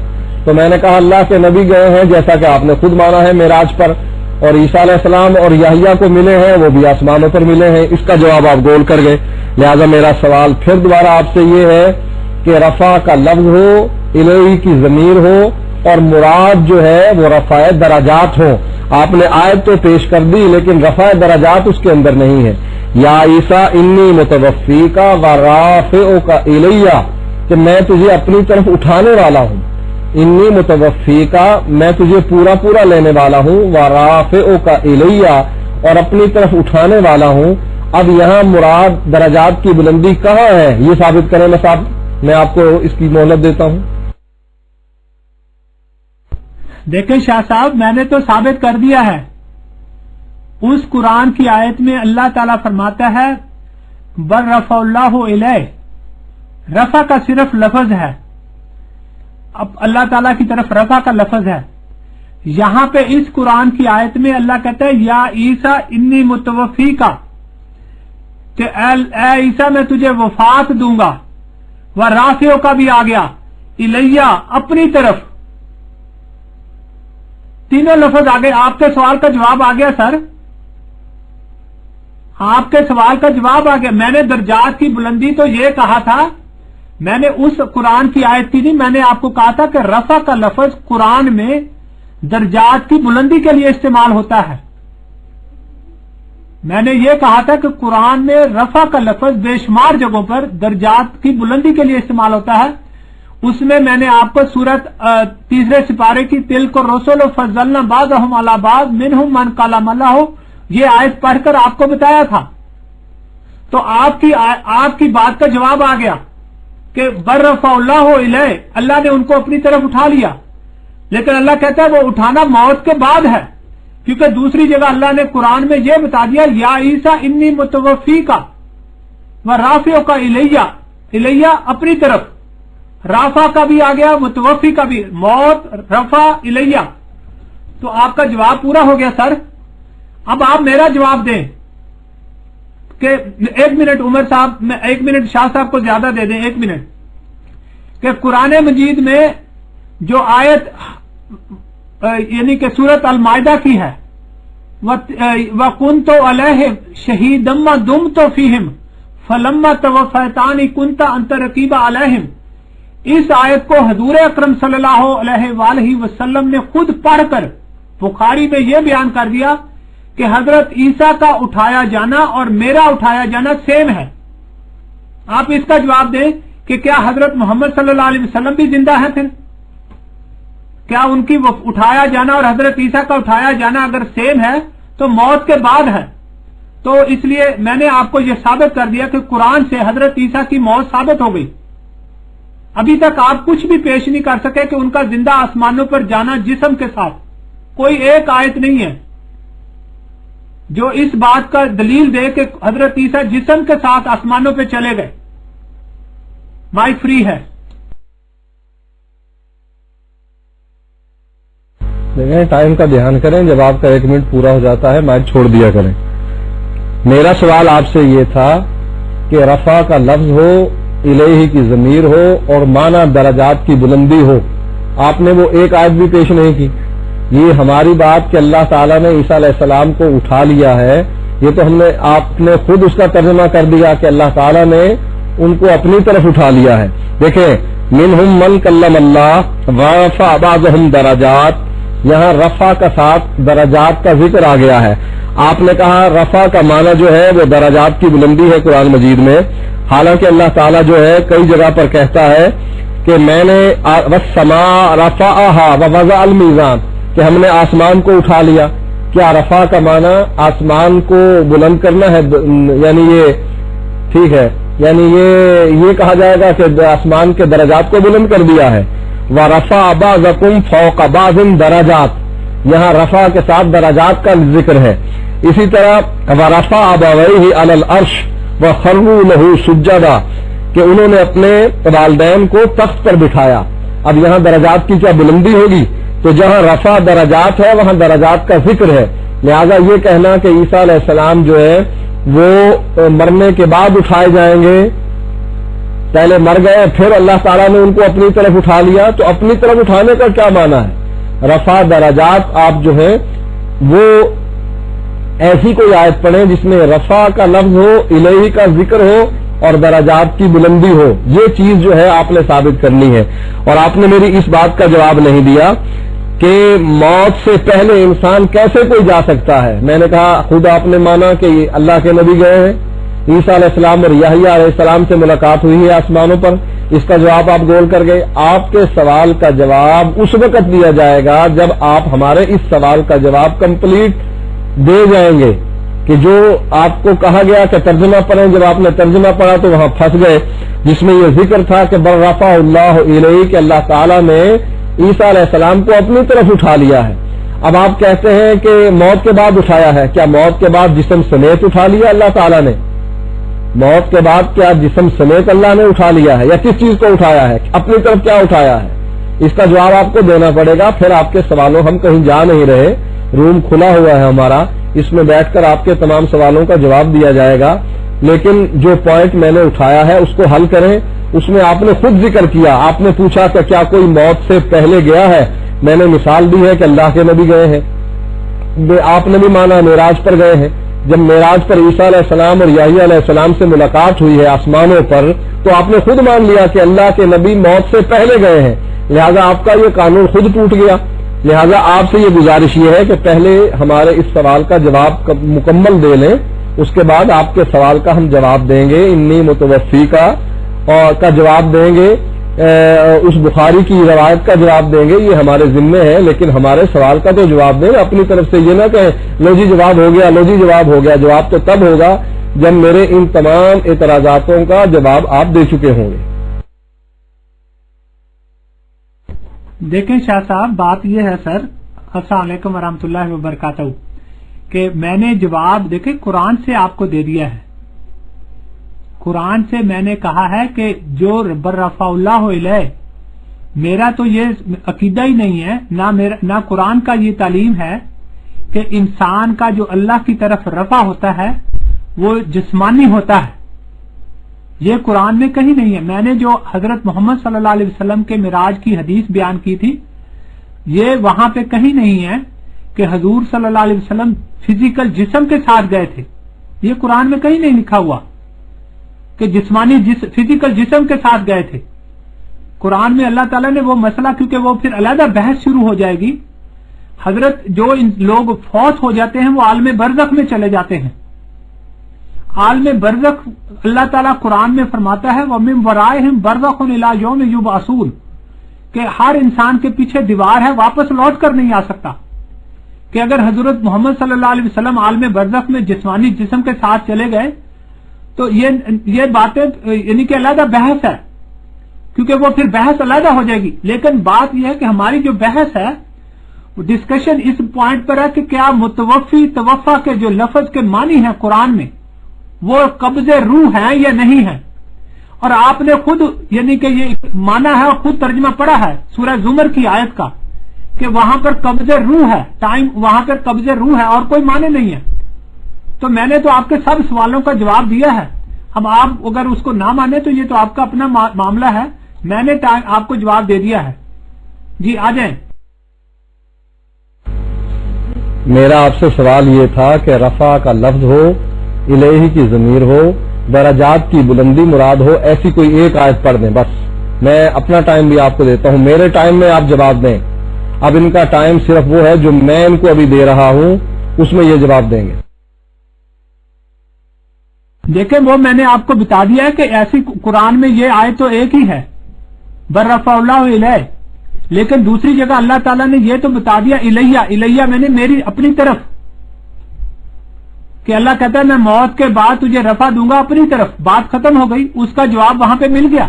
[SPEAKER 2] تو میں نے کہا اللہ کے نبی گئے ہیں، جیسا کہ آپ نے خود مانا ہے معراج پر، اور عیسیٰ علیہ السلام اور یحییٰ کو ملے ہیں، وہ بھی آسمانوں پر ملے ہیں. اس کا جواب آپ گول کر گئے. لہذا میرا سوال پھر دوبارہ آپ سے یہ ہے کہ رفع کا لفظ ہو، الیہ کی ضمیر ہو، اور مراد جو ہے وہ رفع درجات ہو. آپ نے آیت تو پیش کر دی لیکن رفع درجات اس کے اندر نہیں ہے. یا عیسیٰ انی متوفیکا و رافعک الیہ، کہ میں تجھے اپنی طرف اٹھانے والا ہوں. انی متوفیکا، میں تجھے پورا لینے والا ہوں، و رافعک الیہ، اور اپنی طرف اٹھانے والا ہوں. اب یہاں مراد درجات کی بلندی کہاں ہے یہ ثابت کریں. میں آپ کو اس کی مہلت دیتا ہوں.
[SPEAKER 3] دیکھیں شاہ صاحب، میں نے تو ثابت کر دیا ہے. اس قرآن کی آیت میں اللہ تعالیٰ فرماتا ہے بر رفع اللہ الیہ، رفع کا صرف لفظ ہے. اب اللہ تعالیٰ کی طرف رفع کا لفظ ہے. یہاں پہ اس قرآن کی آیت میں اللہ کہتا ہے یا عیسیٰ انی متوفیکا، کہ اے عیسیٰ میں تجھے وفات دوں گا. وہ رافعہ کا بھی آ گیا، الیہ اپنی طرف، تینوں لفظ آگے. آپ کے سوال کا جواب آ گیا سر، آپ کے سوال کا جواب آ گیا. میں نے درجات کی بلندی تو یہ کہا تھا، میں نے اس قرآن کی آیت کی نہیں، میں نے آپ کو کہا تھا کہ رفع کا لفظ قرآن میں درجات کی بلندی کے لیے استعمال ہوتا ہے. میں نے یہ کہا تھا کہ قرآن میں رفع کا لفظ بے شمار جگہوں پر درجات کی بلندی کے لیے استعمال ہوتا ہے. اس میں نے آپ کو سورت 3 سپارے کی تلک الرسل فضلنا بعضهم علی بعض منهم من کلم اللہ یہ آیت پڑھ کر آپ کو بتایا تھا. تو آپ کی بات کا جواب آ گیا کہ بر رفع اللہ الیہ، اللہ نے ان کو اپنی طرف اٹھا لیا. لیکن اللہ کہتا ہے وہ اٹھانا موت کے بعد ہے، کیونکہ دوسری جگہ اللہ نے قرآن میں یہ بتا دیا یا عیسیٰ انی متوفیکا و رافعک الیہ، الیہ اپنی طرف، رافع کا بھی آ گیا، متوفی کا بھی، موت رفع الیہ. تو آپ کا جواب پورا ہو گیا سر. اب آپ میرا جواب دیں کہ 1 منٹ عمر صاحب، میں 1 منٹ شاہ صاحب کو زیادہ دے دیں، 1 منٹ، کہ قرآن مجید میں جو آیت یعنی کہ سورت المائدہ کی ہے وَكُنْتُ عَلَيْهِمْ شَهِيدًا مَا دُمْتُ فِيهِمْ فَلَمَّا تَوَفَّيْتَنِي كُنْتَ أَنْتَ رَقِيبًا عَلَيْهِمْ، اس آیت کو حضور اکرم صلی اللہ علیہ وآلہ وسلم نے خود پڑھ کر بخاری میں یہ بیان کر دیا کہ حضرت عیسیٰ کا اٹھایا جانا اور میرا اٹھایا جانا سیم ہے. آپ اس کا جواب دیں کہ کیا حضرت محمد صلی اللہ علیہ وسلم بھی زندہ ہیں؟ پھر کیا ان کی اٹھایا جانا اور حضرت عیسیٰ کا اٹھایا جانا اگر سیم ہے تو موت کے بعد ہے. تو اس لیے میں نے آپ کو یہ ثابت کر دیا کہ قرآن سے حضرت عیسیٰ کی موت ثابت ہو گئی. ابھی تک آپ کچھ بھی پیش نہیں کر سکے کہ ان کا زندہ آسمانوں پر جانا جسم کے ساتھ، کوئی ایک آیت نہیں ہے جو اس بات کا دلیل دے کہ حضرت عیسیٰ جسم کے ساتھ آسمانوں پہ چلے گئے. مائک فری ہے.
[SPEAKER 2] دیکھیں ٹائم کا دھیان کریں، جب آپ کا 1 منٹ پورا ہو جاتا ہے مائک چھوڑ دیا کریں. میرا سوال آپ سے یہ تھا کہ رفع کا لفظ ہو، الہی کی ضمیر ہو اور معنی درجات کی بلندی ہو. آپ نے وہ ایک آیت بھی پیش نہیں کی. یہ ہماری بات کہ اللہ تعالیٰ نے عیسیٰ علیہ السلام کو اٹھا لیا ہے، یہ تو آپ نے خود اس کا ترجمہ کر دیا کہ اللہ تعالیٰ نے ان کو اپنی طرف اٹھا لیا ہے. دیکھیں منہم من کلم اللہ ورفع بعضهم درجات، یہاں رفع کا ساتھ درجات کا ذکر آ گیا ہے. آپ نے کہا رفع کا معنی جو ہے وہ درجات کی بلندی ہے قرآن مجید میں، حالانکہ اللہ تعالیٰ جو ہے کئی جگہ پر کہتا ہے کہ میں نے والسماء رفعها ووضع الميزان، کہ ہم نے آسمان کو اٹھا لیا. کیا رفع کا معنی آسمان کو بلند کرنا ہے؟ یعنی یہ ٹھیک ہے، یعنی یہ کہا جائے گا کہ آسمان کے درجات کو بلند کر دیا ہے. وَرَفَعَ بَعْضَكُمْ فَوْقَ بَعْضٍ دَرَجَاتٍ، یہاں رفع کے ساتھ درجات کا ذکر ہے. اسی طرح وَرَفَعَ أَبَوَيْهِ عَلَى الْعَرْشِ وَخَرُّوا لَهُ سُجَّدًا کہ انہوں نے اپنے والدین کو تخت پر بٹھایا. اب یہاں درجات کی کیا بلندی ہوگی؟ تو جہاں رفع درجات ہے وہاں درجات کا ذکر ہے. لہذا یہ کہنا کہ عیسیٰ علیہ السلام جو ہے وہ مرنے کے بعد اٹھائے جائیں گے، پہلے مر گئے پھر اللہ تعالیٰ نے ان کو اپنی طرف اٹھا لیا، تو اپنی طرف اٹھانے کا کیا معنی ہے؟ رفع درجات آپ جو ہے وہ ایسی کوئی آیت پڑھیں جس میں رفع کا لفظ ہو، الہی کا ذکر ہو اور درجات کی بلندی ہو. یہ چیز جو ہے آپ نے ثابت کرنی ہے. اور آپ نے میری اس بات کا جواب نہیں دیا کہ موت سے پہلے انسان کیسے کوئی جا سکتا ہے. میں نے کہا خود آپ نے مانا کہ اللہ کے نبی گئے ہیں، عیسیٰ علیہ السلام اور یحییٰ علیہ السلام سے ملاقات ہوئی ہے آسمانوں پر. اس کا جواب آپ گول کر گئے. آپ کے سوال کا جواب اس وقت دیا جائے گا جب آپ ہمارے اس سوال کا جواب کمپلیٹ دے جائیں گے کہ جو آپ کو کہا گیا کہ ترجمہ پڑھیں. جب آپ نے ترجمہ پڑھا تو وہاں پھنس گئے جس میں یہ ذکر تھا کہ بل رفع اللہ الیہ کہ اللہ تعالیٰ نے عیسیٰ علیہ السلام کو اپنی طرف اٹھا لیا ہے. اب آپ کہتے ہیں کہ موت کے بعد اٹھایا ہے. کیا موت کے بعد جسم سمیت اٹھا لیا اللہ تعالیٰ نے؟ موت کے بعد کیا جسم سمیت اللہ نے اٹھا لیا ہے یا کس چیز کو اٹھایا ہے؟ اپنی طرف کیا اٹھایا ہے؟ اس کا جواب آپ کو دینا پڑے گا. پھر آپ کے سوالوں ہم کہیں جا نہیں رہے، روم کھلا ہوا ہے ہمارا، اس میں بیٹھ کر آپ کے تمام سوالوں کا جواب دیا جائے گا. لیکن جو پوائنٹ میں نے اٹھایا ہے اس کو حل کریں. اس میں آپ نے خود ذکر کیا، آپ نے پوچھا کہ کیا کوئی موت سے پہلے گیا ہے؟ میں نے مثال دی ہے کہ اللہ کے نبی گئے ہیں. آپ نے بھی مانا معراج پر گئے ہیں. جب معراج پر عیسیٰ علیہ السلام اور یحییٰ علیہ السلام سے ملاقات ہوئی ہے آسمانوں پر، تو آپ نے خود مان لیا کہ اللہ کے نبی موت سے پہلے گئے ہیں. لہذا آپ کا یہ قانون خود ٹوٹ گیا. لہذا آپ سے یہ گزارش یہ ہے کہ پہلے ہمارے اس سوال کا جواب مکمل دے لیں، اس کے بعد آپ کے سوال کا ہم جواب دیں گے. انی متوفی کا جواب دیں گے، اس بخاری کی روایت کا جواب دیں گے. یہ ہمارے ذمے ہے، لیکن ہمارے سوال کا تو جواب دیں. اپنی طرف سے یہ نہ کہیں لو جی جواب ہو گیا، لو جی جواب ہو گیا. جواب تو تب ہوگا جب میرے ان تمام اعتراضاتوں کا جواب آپ دے چکے ہوں گے.
[SPEAKER 3] دیکھیں شاہ صاحب، بات یہ ہے سر، السلام علیکم ورحمۃ اللہ وبرکاتہ، کہ میں نے جواب دیکھیں قرآن سے آپ کو دے دیا ہے. قرآن سے میں نے کہا ہے کہ جو برفع اللہ الیہ، میرا تو یہ عقیدہ ہی نہیں ہے، نہ قرآن کا یہ تعلیم ہے کہ انسان کا جو اللہ کی طرف رفع ہوتا ہے وہ جسمانی ہوتا ہے. یہ قرآن میں کہیں نہیں ہے. میں نے جو حضرت محمد صلی اللہ علیہ وسلم کے معراج کی حدیث بیان کی تھی، یہ وہاں پہ کہیں نہیں ہے کہ حضور صلی اللہ علیہ وسلم فزیکل جسم کے ساتھ گئے تھے. یہ قرآن میں کہیں نہیں لکھا ہوا کہ جسمانی فزیکل جسم کے ساتھ گئے تھے. قرآن میں اللہ تعالیٰ نے وہ مسئلہ، کیونکہ وہ پھر علیحدہ بحث شروع ہو جائے گی. حضرت جو لوگ فوت ہو جاتے ہیں وہ عالم برزخ میں چلے جاتے ہیں. عالم برزخ اللہ تعالیٰ قرآن میں فرماتا ہے وَمِن وَرَائِهِمْ بَرْزَخٌ إِلَىٰ يَوْمِ يُبْعَثُونَ کہ ہر انسان کے پیچھے دیوار ہے، واپس لوٹ کر نہیں آ سکتا. کہ اگر حضرت محمد صلی اللہ علیہ وسلم عالم برزخ میں جسمانی جسم کے ساتھ چلے گئے تو یہ باتیں یعنی کہ علیحدہ بحث ہے، کیونکہ وہ پھر بحث علیحدہ ہو جائے گی. لیکن بات یہ ہے کہ ہماری جو بحث ہے وہ ڈسکشن اس پوائنٹ پر ہے کہ کیا متوفی توفا کے جو لفظ کے معنی ہیں قرآن میں وہ قبض روح ہیں یا نہیں ہے. اور آپ نے خود یعنی کہ یہ مانا ہے اور خود ترجمہ پڑھا ہے سورہ زمر کی آیت کا کہ وہاں پر قبض روح ہے، ٹائم وہاں پر قبض روح ہے اور کوئی معنی نہیں ہے. تو میں نے تو آپ کے سب سوالوں کا جواب دیا ہے. اب آپ اگر اس کو نہ مانے تو یہ تو آپ کا اپنا معاملہ ہے. میں نے آپ کو جواب دے دیا ہے. جی آ جائیں.
[SPEAKER 2] میرا آپ سے سوال یہ تھا کہ رفع کا لفظ ہو، الہی کی ضمیر ہو، درجات کی بلندی مراد ہو، ایسی کوئی ایک آیت پڑھ دیں بس. میں اپنا ٹائم بھی آپ کو دیتا ہوں، میرے ٹائم میں آپ جواب دیں. اب ان کا ٹائم صرف وہ ہے جو میں ان کو ابھی دے رہا ہوں، اس میں یہ جواب دیں گے.
[SPEAKER 3] دیکھیں وہ میں نے آپ کو بتا دیا ہے کہ ایسی قرآن میں یہ آیت تو ایک ہی ہے برفع اللہ الیہ، لیکن دوسری جگہ اللہ تعالیٰ نے یہ تو بتا دیا الیہ میں نے میری اپنی طرف، کہ اللہ کہتا ہے میں موت کے بعد تجھے رفع دوں گا اپنی طرف. بات ختم ہو گئی، اس کا جواب وہاں پہ مل گیا.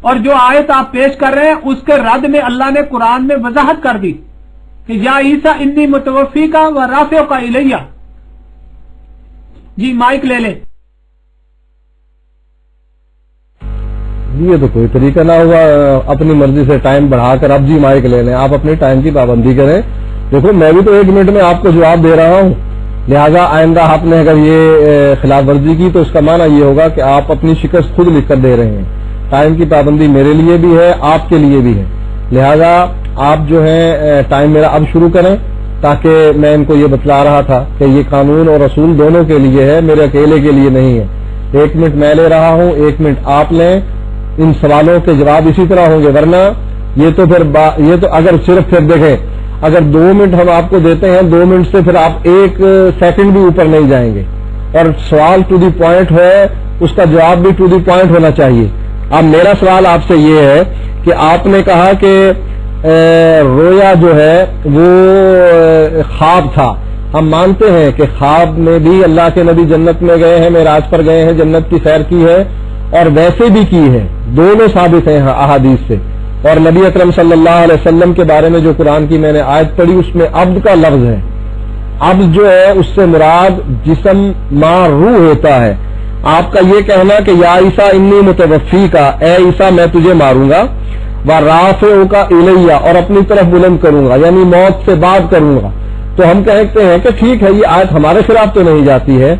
[SPEAKER 3] اور جو آیت آپ پیش کر رہے ہیں اس کے رد میں اللہ نے قرآن میں وضاحت کر دی کہ یا عیسیٰ انی متوفی کا و رافع کا الیہ. جی مائک لے لیں.
[SPEAKER 2] یہ تو کوئی طریقہ نہ ہوا اپنی مرضی سے ٹائم بڑھا کر اب جی مائک لے لیں. آپ اپنے ٹائم کی پابندی کریں. دیکھو میں بھی تو 1 منٹ میں آپ کو جواب دے رہا ہوں، لہذا آئندہ آپ نے اگر یہ خلاف ورزی کی تو اس کا معنی یہ ہوگا کہ آپ اپنی شکست خود لکھ کر دے رہے ہیں. ٹائم کی پابندی میرے لیے بھی ہے، آپ کے لیے بھی ہے، لہذا آپ جو ہے ٹائم میرا اب شروع کریں، تاکہ میں ان کو یہ بتلا رہا تھا کہ یہ قانون اور رسول دونوں کے لیے ہے، میرے اکیلے کے لیے نہیں ہے. 1 منٹ میں لے رہا ہوں، 1 منٹ آپ لیں. ان سوالوں کے جواب اسی طرح ہوں گے، ورنہ یہ تو اگر صرف پھر دیکھیں اگر 2 منٹ ہم آپ کو دیتے ہیں 2 منٹ سے پھر آپ 1 سیکنڈ بھی اوپر نہیں جائیں گے، اور سوال ٹو دی پوائنٹ ہے، اس کا جواب بھی ٹو دی پوائنٹ ہونا چاہیے. اب میرا سوال آپ سے یہ ہے کہ آپ نے کہا کہ رویا جو ہے وہ خواب تھا. ہم مانتے ہیں کہ خواب میں بھی اللہ کے نبی جنت میں گئے ہیں، معراج پر گئے ہیں، جنت کی سیر کی ہے، اور ویسے بھی کی ہے، دونوں ثابت ہیں احادیث سے. اور نبی اکرم صلی اللہ علیہ وسلم کے بارے میں جو قرآن کی میں نے آیت پڑھی اس میں عبد کا لفظ ہے. عبد جو ہے اس سے مراد جسم ما روح ہوتا ہے. آپ کا یہ کہنا کہ یا عیسیٰ انی متوفی کا، اے عیسیٰ میں تجھے ماروں گا، و رافعو کا الیہ، اور اپنی طرف بلند کروں گا، یعنی موت سے بات کروں گا. تو ہم کہتے ہیں کہ ٹھیک ہے، یہ آیت ہمارے خلاف تو نہیں جاتی ہے.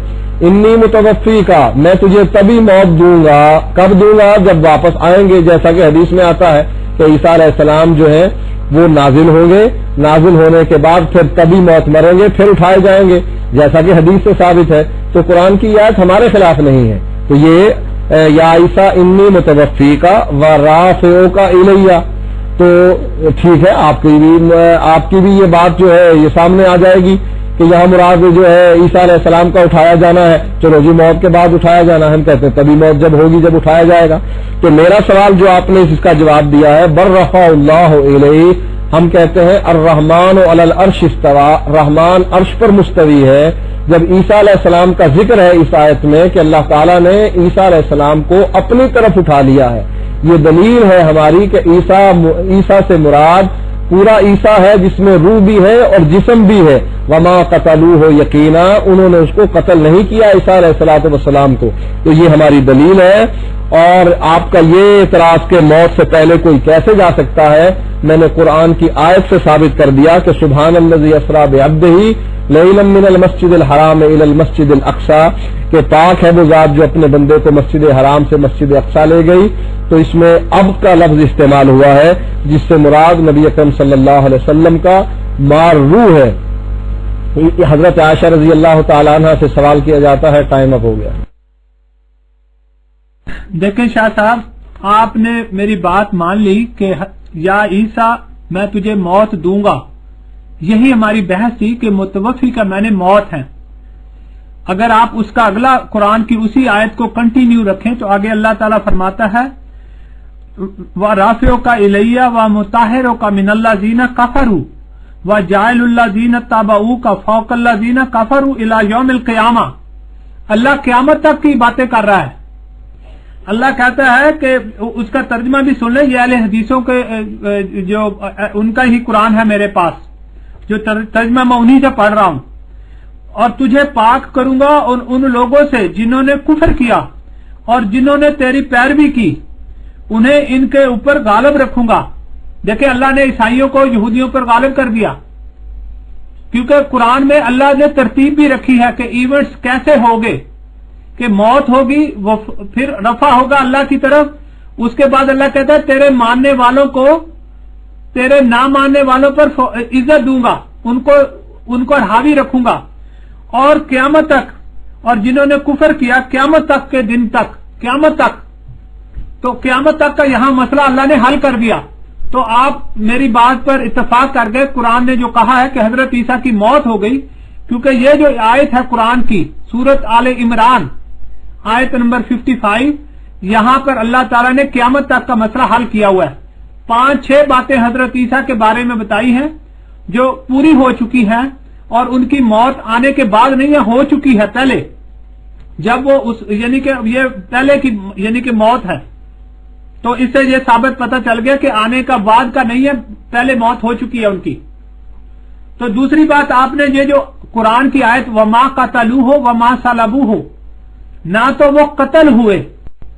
[SPEAKER 2] انی متوفی کا، میں تجھے تبھی موت دوں گا. کب دوں گا؟ جب واپس آئیں گے. جیسا کہ حدیث میں آتا ہے کہ عیسیٰ علیہ السلام جو ہے وہ نازل ہوں گے، نازل ہونے کے بعد پھر تبھی موت مریں گے، پھر اٹھائے جائیں گے، جیسا کہ حدیث سے ثابت ہے. تو قرآن کی آیت ہمارے خلاف نہیں ہے. تو یہ یا عیسیٰ انی متوفی کا و رافعو کا الیہ، تو ٹھیک ہے، آپ کی بھی یہ بات جو ہے یہ سامنے آ جائے گی کہ یہاں مراد جو ہے عیسیٰ علیہ السلام کا اٹھایا جانا ہے. چلو جی موت کے بعد اٹھایا جانا، ہم کہتے ہیں تبھی موت جب ہوگی جب اٹھایا جائے گا. تو میرا سوال جو آپ نے اس کا جواب دیا ہے بررفع اللہ الیہ، ہم کہتے ہیں الرحمن علی العرش استوى، رحمان عرش پر مستوی ہے. جب عیسیٰ علیہ السلام کا ذکر ہے اس آیت میں کہ اللہ تعالیٰ نے عیسیٰ علیہ السلام کو اپنی طرف اٹھا لیا ہے، یہ دلیل ہے ہماری کہ عیسیٰ سے مراد پورا عیسیٰ ہے جس میں روح بھی ہے اور جسم بھی ہے. وما قتلوہ یقینا، انہوں نے اس کو قتل نہیں کیا عیسیٰ علیہ الصلوۃ والسلام کو. تو یہ ہماری دلیل ہے. اور آپ کا یہ اعتراض کہ موت سے پہلے کوئی کیسے جا سکتا ہے، میں نے قرآن کی آیت سے ثابت کر دیا کہ سبحان الذی اسریٰ بعبدہ لیلا من المسجد الحرام الی المسجد الاقصی، کہ پاک ہے وہ ذات جو اپنے بندے کو مسجد حرام سے مسجد اقصی لے گئی. تو اس میں عبد کا لفظ استعمال ہوا ہے جس سے مراد نبی اکرم صلی اللہ علیہ وسلم کا مار روح ہے. حضرت عائشہ رضی اللہ تعالیٰ عنہ سے سوال کیا جاتا ہے. ٹائم اپ ہو گیا.
[SPEAKER 3] دیکھیں شاہ صاحب، آپ نے میری بات مان لی کہ یا عیسیٰ میں تجھے موت دوں گا. یہی ہماری بحث تھی کہ متوفی کا میں نے موت ہے. اگر آپ اس کا اگلا قرآن کی اسی آیت کو کنٹینیو رکھیں تو آگے اللہ تعالیٰ فرماتا ہے و رافعو کا الیہ و مطہرو کا من الذین کفروا و جاعل الذین تبعوا کا فوق الذین کفروا الی یوم القیامہ. اللہ قیامت تک کی باتیں کر رہا ہے. اللہ کہتا ہے کہ اس کا ترجمہ بھی سن لیں، یہ اہل حدیثوں کے جو ان کا ہی قرآن ہے میرے پاس، جو ترجمہ میں انہی سے پڑھ رہا ہوں. اور تجھے پاک کروں گا ان لوگوں سے جنہوں نے کفر کیا اور جنہوں نے تیری پیروی کی، انہیں ان کے اوپر غالب رکھوں گا. دیکھیں اللہ نے عیسائیوں کو یہودیوں پر غالب کر دیا، کیونکہ قرآن میں اللہ نے ترتیب بھی رکھی ہے کہ ایونٹس کیسے ہوگے، کہ موت ہوگی وہ پھر رفع ہوگا اللہ کی طرف. اس کے بعد اللہ کہتا ہے تیرے ماننے والوں کو تیرے نہ ماننے والوں پر عزت دوں گا، ان کو حاوی رکھوں گا، اور قیامت تک، اور جنہوں نے کفر کیا قیامت تک کے دن تک، قیامت تک. تو قیامت تک کا یہاں مسئلہ اللہ نے حل کر دیا. تو آپ میری بات پر اتفاق کر گئے. قرآن نے جو کہا ہے کہ حضرت عیسیٰ کی موت ہو گئی، کیونکہ یہ جو آیت ہے قرآن کی سورت آل عمران آیت نمبر 55، یہاں پر اللہ تعالیٰ نے قیامت تک کا مسئلہ حل کیا ہوا ہے. 5-6 باتیں حضرت عیسیٰ کے بارے میں بتائی ہیں جو پوری ہو چکی ہیں، اور ان کی موت آنے کے بعد نہیں ہے، ہو چکی ہے پہلے، جب وہ یعنی کہ یہ پہلے کی یعنی کہ موت ہے. تو اس سے یہ ثابت پتہ چل گیا کہ آنے کا بعد کا نہیں ہے، پہلے موت ہو چکی ہے ان کی۔ تو دوسری بات آپ نے یہ جو قرآن کی آیت وما قتلوہ وما صلبوہ، نہ تو وہ قتل ہوئے،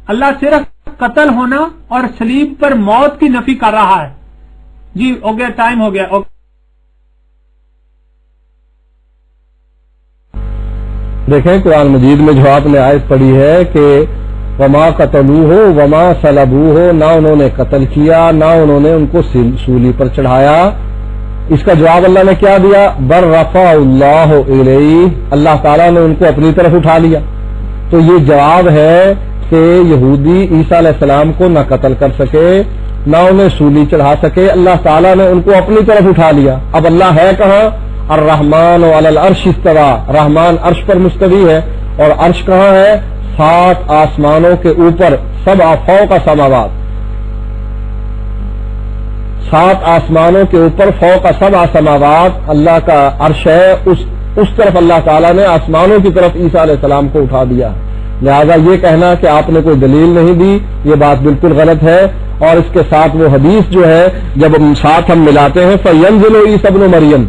[SPEAKER 3] اللہ صرف قتل ہونا اور صلیب پر موت کی نفی کر رہا ہے۔ جی ہو گیا، ٹائم ہو گیا۔
[SPEAKER 2] دیکھیں قرآن مجید میں جو آپ نے آیت پڑھی ہے کہ وما قتلوہ وما صلبوہ، نہ انہوں نے قتل کیا نہ انہوں نے ان کو سولی پر چڑھایا، اس کا جواب اللہ نے کیا دیا؟ بر رفع اللہ الیہ، اللہ تعالیٰ نے ان کو اپنی طرف اٹھا لیا۔ تو یہ جواب ہے کہ یہودی عیسیٰ علیہ السلام کو نہ قتل کر سکے نہ انہیں سولی چڑھا سکے، اللہ تعالیٰ نے ان کو اپنی طرف اٹھا لیا۔ اب اللہ ہے کہاں؟ الرحمن علی العرش استوی، رحمان عرش پر مستوی ہے، اور عرش کہاں ہے؟ 7 آسمانوں کے اوپر، سبع فوق السماوات، 7 آسمانوں کے اوپر، فوق سبع سماوات اللہ کا عرش ہے، اس طرف اللہ تعالیٰ نے آسمانوں کی طرف عیسیٰ علیہ السلام کو اٹھا دیا۔ لہذا یہ کہنا کہ آپ نے کوئی دلیل نہیں دی، یہ بات بالکل غلط ہے۔ اور اس کے ساتھ وہ حدیث جو ہے جب ساتھ ہم ملاتے ہیں فینزل عیسی ابن مریم،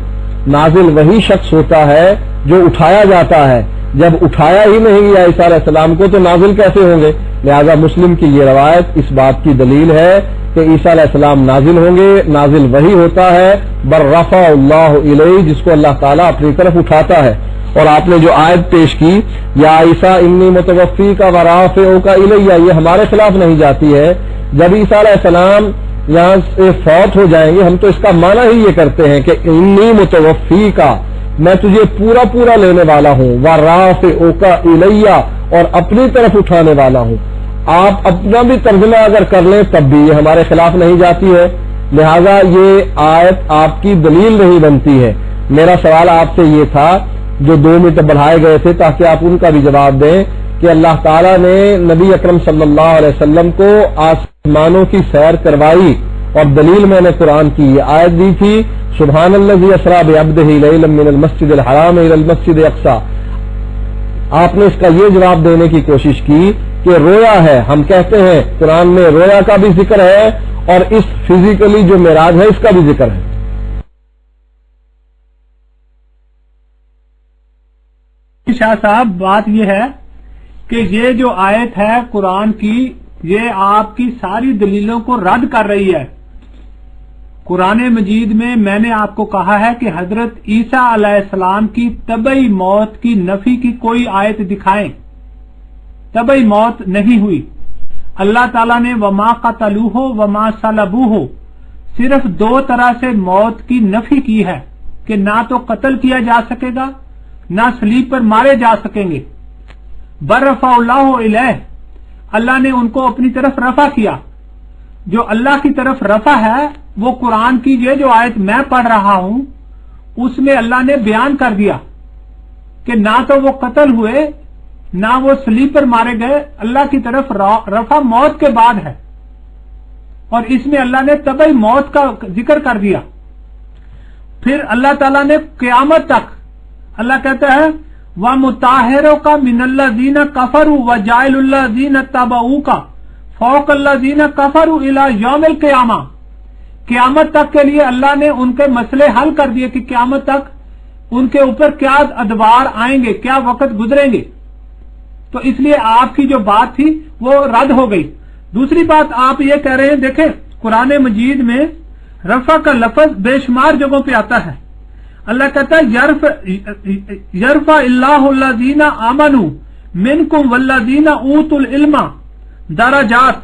[SPEAKER 2] نازل وہی شخص ہوتا ہے جو اٹھایا جاتا ہے، جب اٹھایا ہی نہیں گیا عیسیٰ علیہ السلام کو تو نازل کیسے ہوں گے؟ لہذا مسلم کی یہ روایت اس بات کی دلیل ہے کہ عیسیٰ علیہ السلام نازل ہوں گے، نازل وہی ہوتا ہے بر رفع اللہ الیہ، جس کو اللہ تعالیٰ اپنی طرف اٹھاتا ہے۔ اور آپ نے جو آیت پیش کی یا عیسیٰ انی متوفی کا ورافعک الیہ، یہ ہمارے خلاف نہیں جاتی ہے۔ جب عیسیٰ علیہ السلام یہاں سے فوت ہو جائیں گے ہم تو اس کا معنی ہی یہ کرتے ہیں کہ انی متوفی کا، میں تجھے پورا پورا لینے والا ہوں، ورافعک الیہ، اور اپنی طرف اٹھانے والا ہوں۔ آپ اپنا بھی ترجمہ اگر کر لیں تب بھی یہ ہمارے خلاف نہیں جاتی ہے، لہذا یہ آیت آپ کی دلیل نہیں بنتی ہے۔ میرا سوال آپ سے یہ تھا جو 2 منٹ بڑھائے گئے تھے تاکہ آپ ان کا بھی جواب دیں کہ اللہ تعالیٰ نے نبی اکرم صلی اللہ علیہ وسلم کو آسمانوں کی سیر کروائی، اور دلیل میں نے قرآن کی یہ آیت دی تھی سبحان الذی اسریٰ بعبدہ لیلا من المسجد الحرام الی المسجد الاقصی۔ آپ نے اس کا یہ جواب دینے کی کوشش کی کہ رویا ہے، ہم کہتے ہیں قرآن میں رویا کا بھی ذکر ہے اور اس فزیکلی جو معراج ہے اس کا بھی ذکر ہے۔
[SPEAKER 3] شاہ صاحب بات یہ ہے کہ یہ جو آیت ہے قرآن کی یہ آپ کی ساری دلیلوں کو رد کر رہی ہے۔ قرآن مجید میں نے آپ کو کہا ہے کہ حضرت عیسیٰ علیہ السلام کی طبعی موت کی نفی کی کوئی آیت دکھائیں، طبعی موت نہیں ہوئی۔ اللہ تعالیٰ نے وما قتلوہ وما صلبوہ، صرف 2 طرح سے موت کی نفی کی ہے کہ نہ تو قتل کیا جا سکے گا نہ صلیب پر مارے جا سکیں گے۔ بر رفع اللہ الیہ، اللہ نے ان کو اپنی طرف رفع کیا۔ جو اللہ کی طرف رفع ہے وہ قرآن کی یہ جو آیت میں پڑھ رہا ہوں اس میں اللہ نے بیان کر دیا کہ نہ تو وہ قتل ہوئے نہ وہ صلیب پر مارے گئے، اللہ کی طرف رفع موت کے بعد ہے، اور اس میں اللہ نے طبعی موت کا ذکر کر دیا۔ پھر اللہ تعالیٰ نے قیامت تک، اللہ کہتا ہے وَمُطَهِّرُكَ مِنَ الَّذِينَ كَفَرُوا وَجَاعِلُ الَّذِينَ اتَّبَعُوكَ فَوْقَ الَّذِينَ كَفَرُوا إِلَى يَوْمِ الْقِيَامَةِ، قیامت تک کے لیے اللہ نے ان کے مسئلے حل کر دیے کہ قیامت تک ان کے اوپر کیا ادوار آئیں گے، کیا وقت گزریں گے۔ تو اس لیے آپ کی جو بات تھی وہ رد ہو گئی۔ دوسری بات آپ یہ کہہ رہے ہیں، دیکھیں قرآن مجید میں رفع کا لفظ بے شمار جگہوں پہ آتا ہے۔ اللہ کہتا ہے یرفع اللہ الذین آمنوا منکم والذین اوتوا العلم درجات،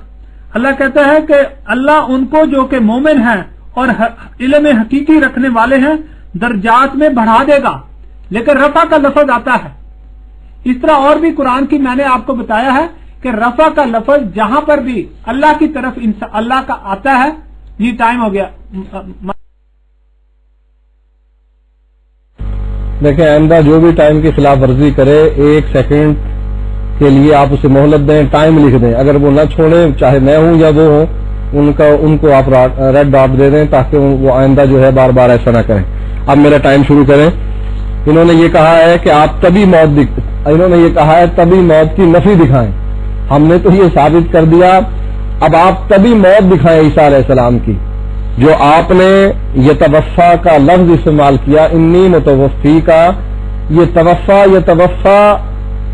[SPEAKER 3] اللہ کہتا ہے کہ اللہ ان کو جو کہ مومن ہیں اور علم حقیقی رکھنے والے ہیں درجات میں بڑھا دے گا، لیکن رفع کا لفظ آتا ہے۔ اس طرح اور بھی قرآن کی میں نے آپ کو بتایا ہے کہ رفع کا لفظ جہاں پر بھی اللہ کی طرف اللہ کا آتا ہے۔ یہ ٹائم ہو گیا۔
[SPEAKER 2] دیکھیں آئندہ جو بھی ٹائم کی خلاف ورزی کرے 1 سیکنڈ کے لیے آپ اسے مہلت دیں، ٹائم لکھ دیں، اگر وہ نہ چھوڑیں چاہے میں ہوں یا وہ ہوں ان کو آپ ریڈ ڈاٹ دے دیں تاکہ وہ آئندہ جو ہے بار بار ایسا نہ کریں۔ اب میرا ٹائم شروع کریں۔ انہوں نے یہ کہا ہے کہ آپ انہوں نے یہ کہا ہے تبھی موت کی نفی دکھائیں۔ ہم نے تو یہ ثابت کر دیا اب آپ تبھی موت دکھائیں عیسیٰ علیہ السلام کی، جو آپ نے یتوفا کا لفظ استعمال کیا، انی متوفی کا، یہ توفا یتوفا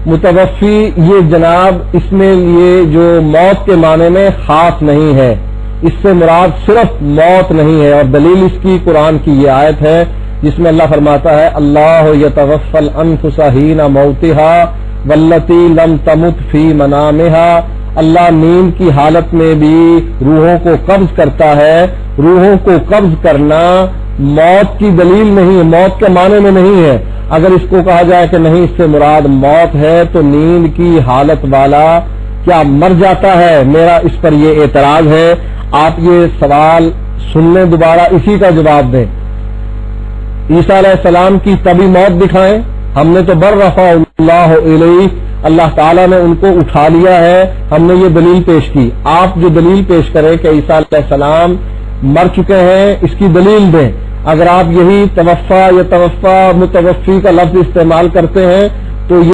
[SPEAKER 2] متوفی، یہ جناب اس میں یہ جو موت کے معنی میں خاص نہیں ہے، اس سے مراد صرف موت نہیں ہے، اور دلیل اس کی قرآن کی یہ آیت ہے جس میں اللہ فرماتا ہے اللہ یتوفی الانفس حین موتها واللتی لم تمت فی منامها، اللہ نیند کی حالت میں بھی روحوں کو قبض کرتا ہے۔ روحوں کو قبض کرنا موت کی دلیل نہیں ہے، موت کے معنی میں نہیں ہے۔ اگر اس کو کہا جائے کہ نہیں اس سے مراد موت ہے تو نیند کی حالت والا کیا مر جاتا ہے؟ میرا اس پر یہ اعتراض ہے۔ آپ یہ سوال سن لیں، دوبارہ اسی کا جواب دیں۔ عیسیٰ علیہ السلام کی تبھی موت دکھائیں، ہم نے تو بررفع اللہ الیہ، اللہ تعالیٰ نے ان کو اٹھا لیا ہے، ہم نے یہ دلیل پیش کی۔ آپ جو دلیل پیش کریں کہ عیسیٰ علیہ السلام مر چکے ہیں، اس کی دلیل دیں۔ اگر آپ یہی توفا یا توفا متوفی کا لفظ استعمال کرتے ہیں تو یہ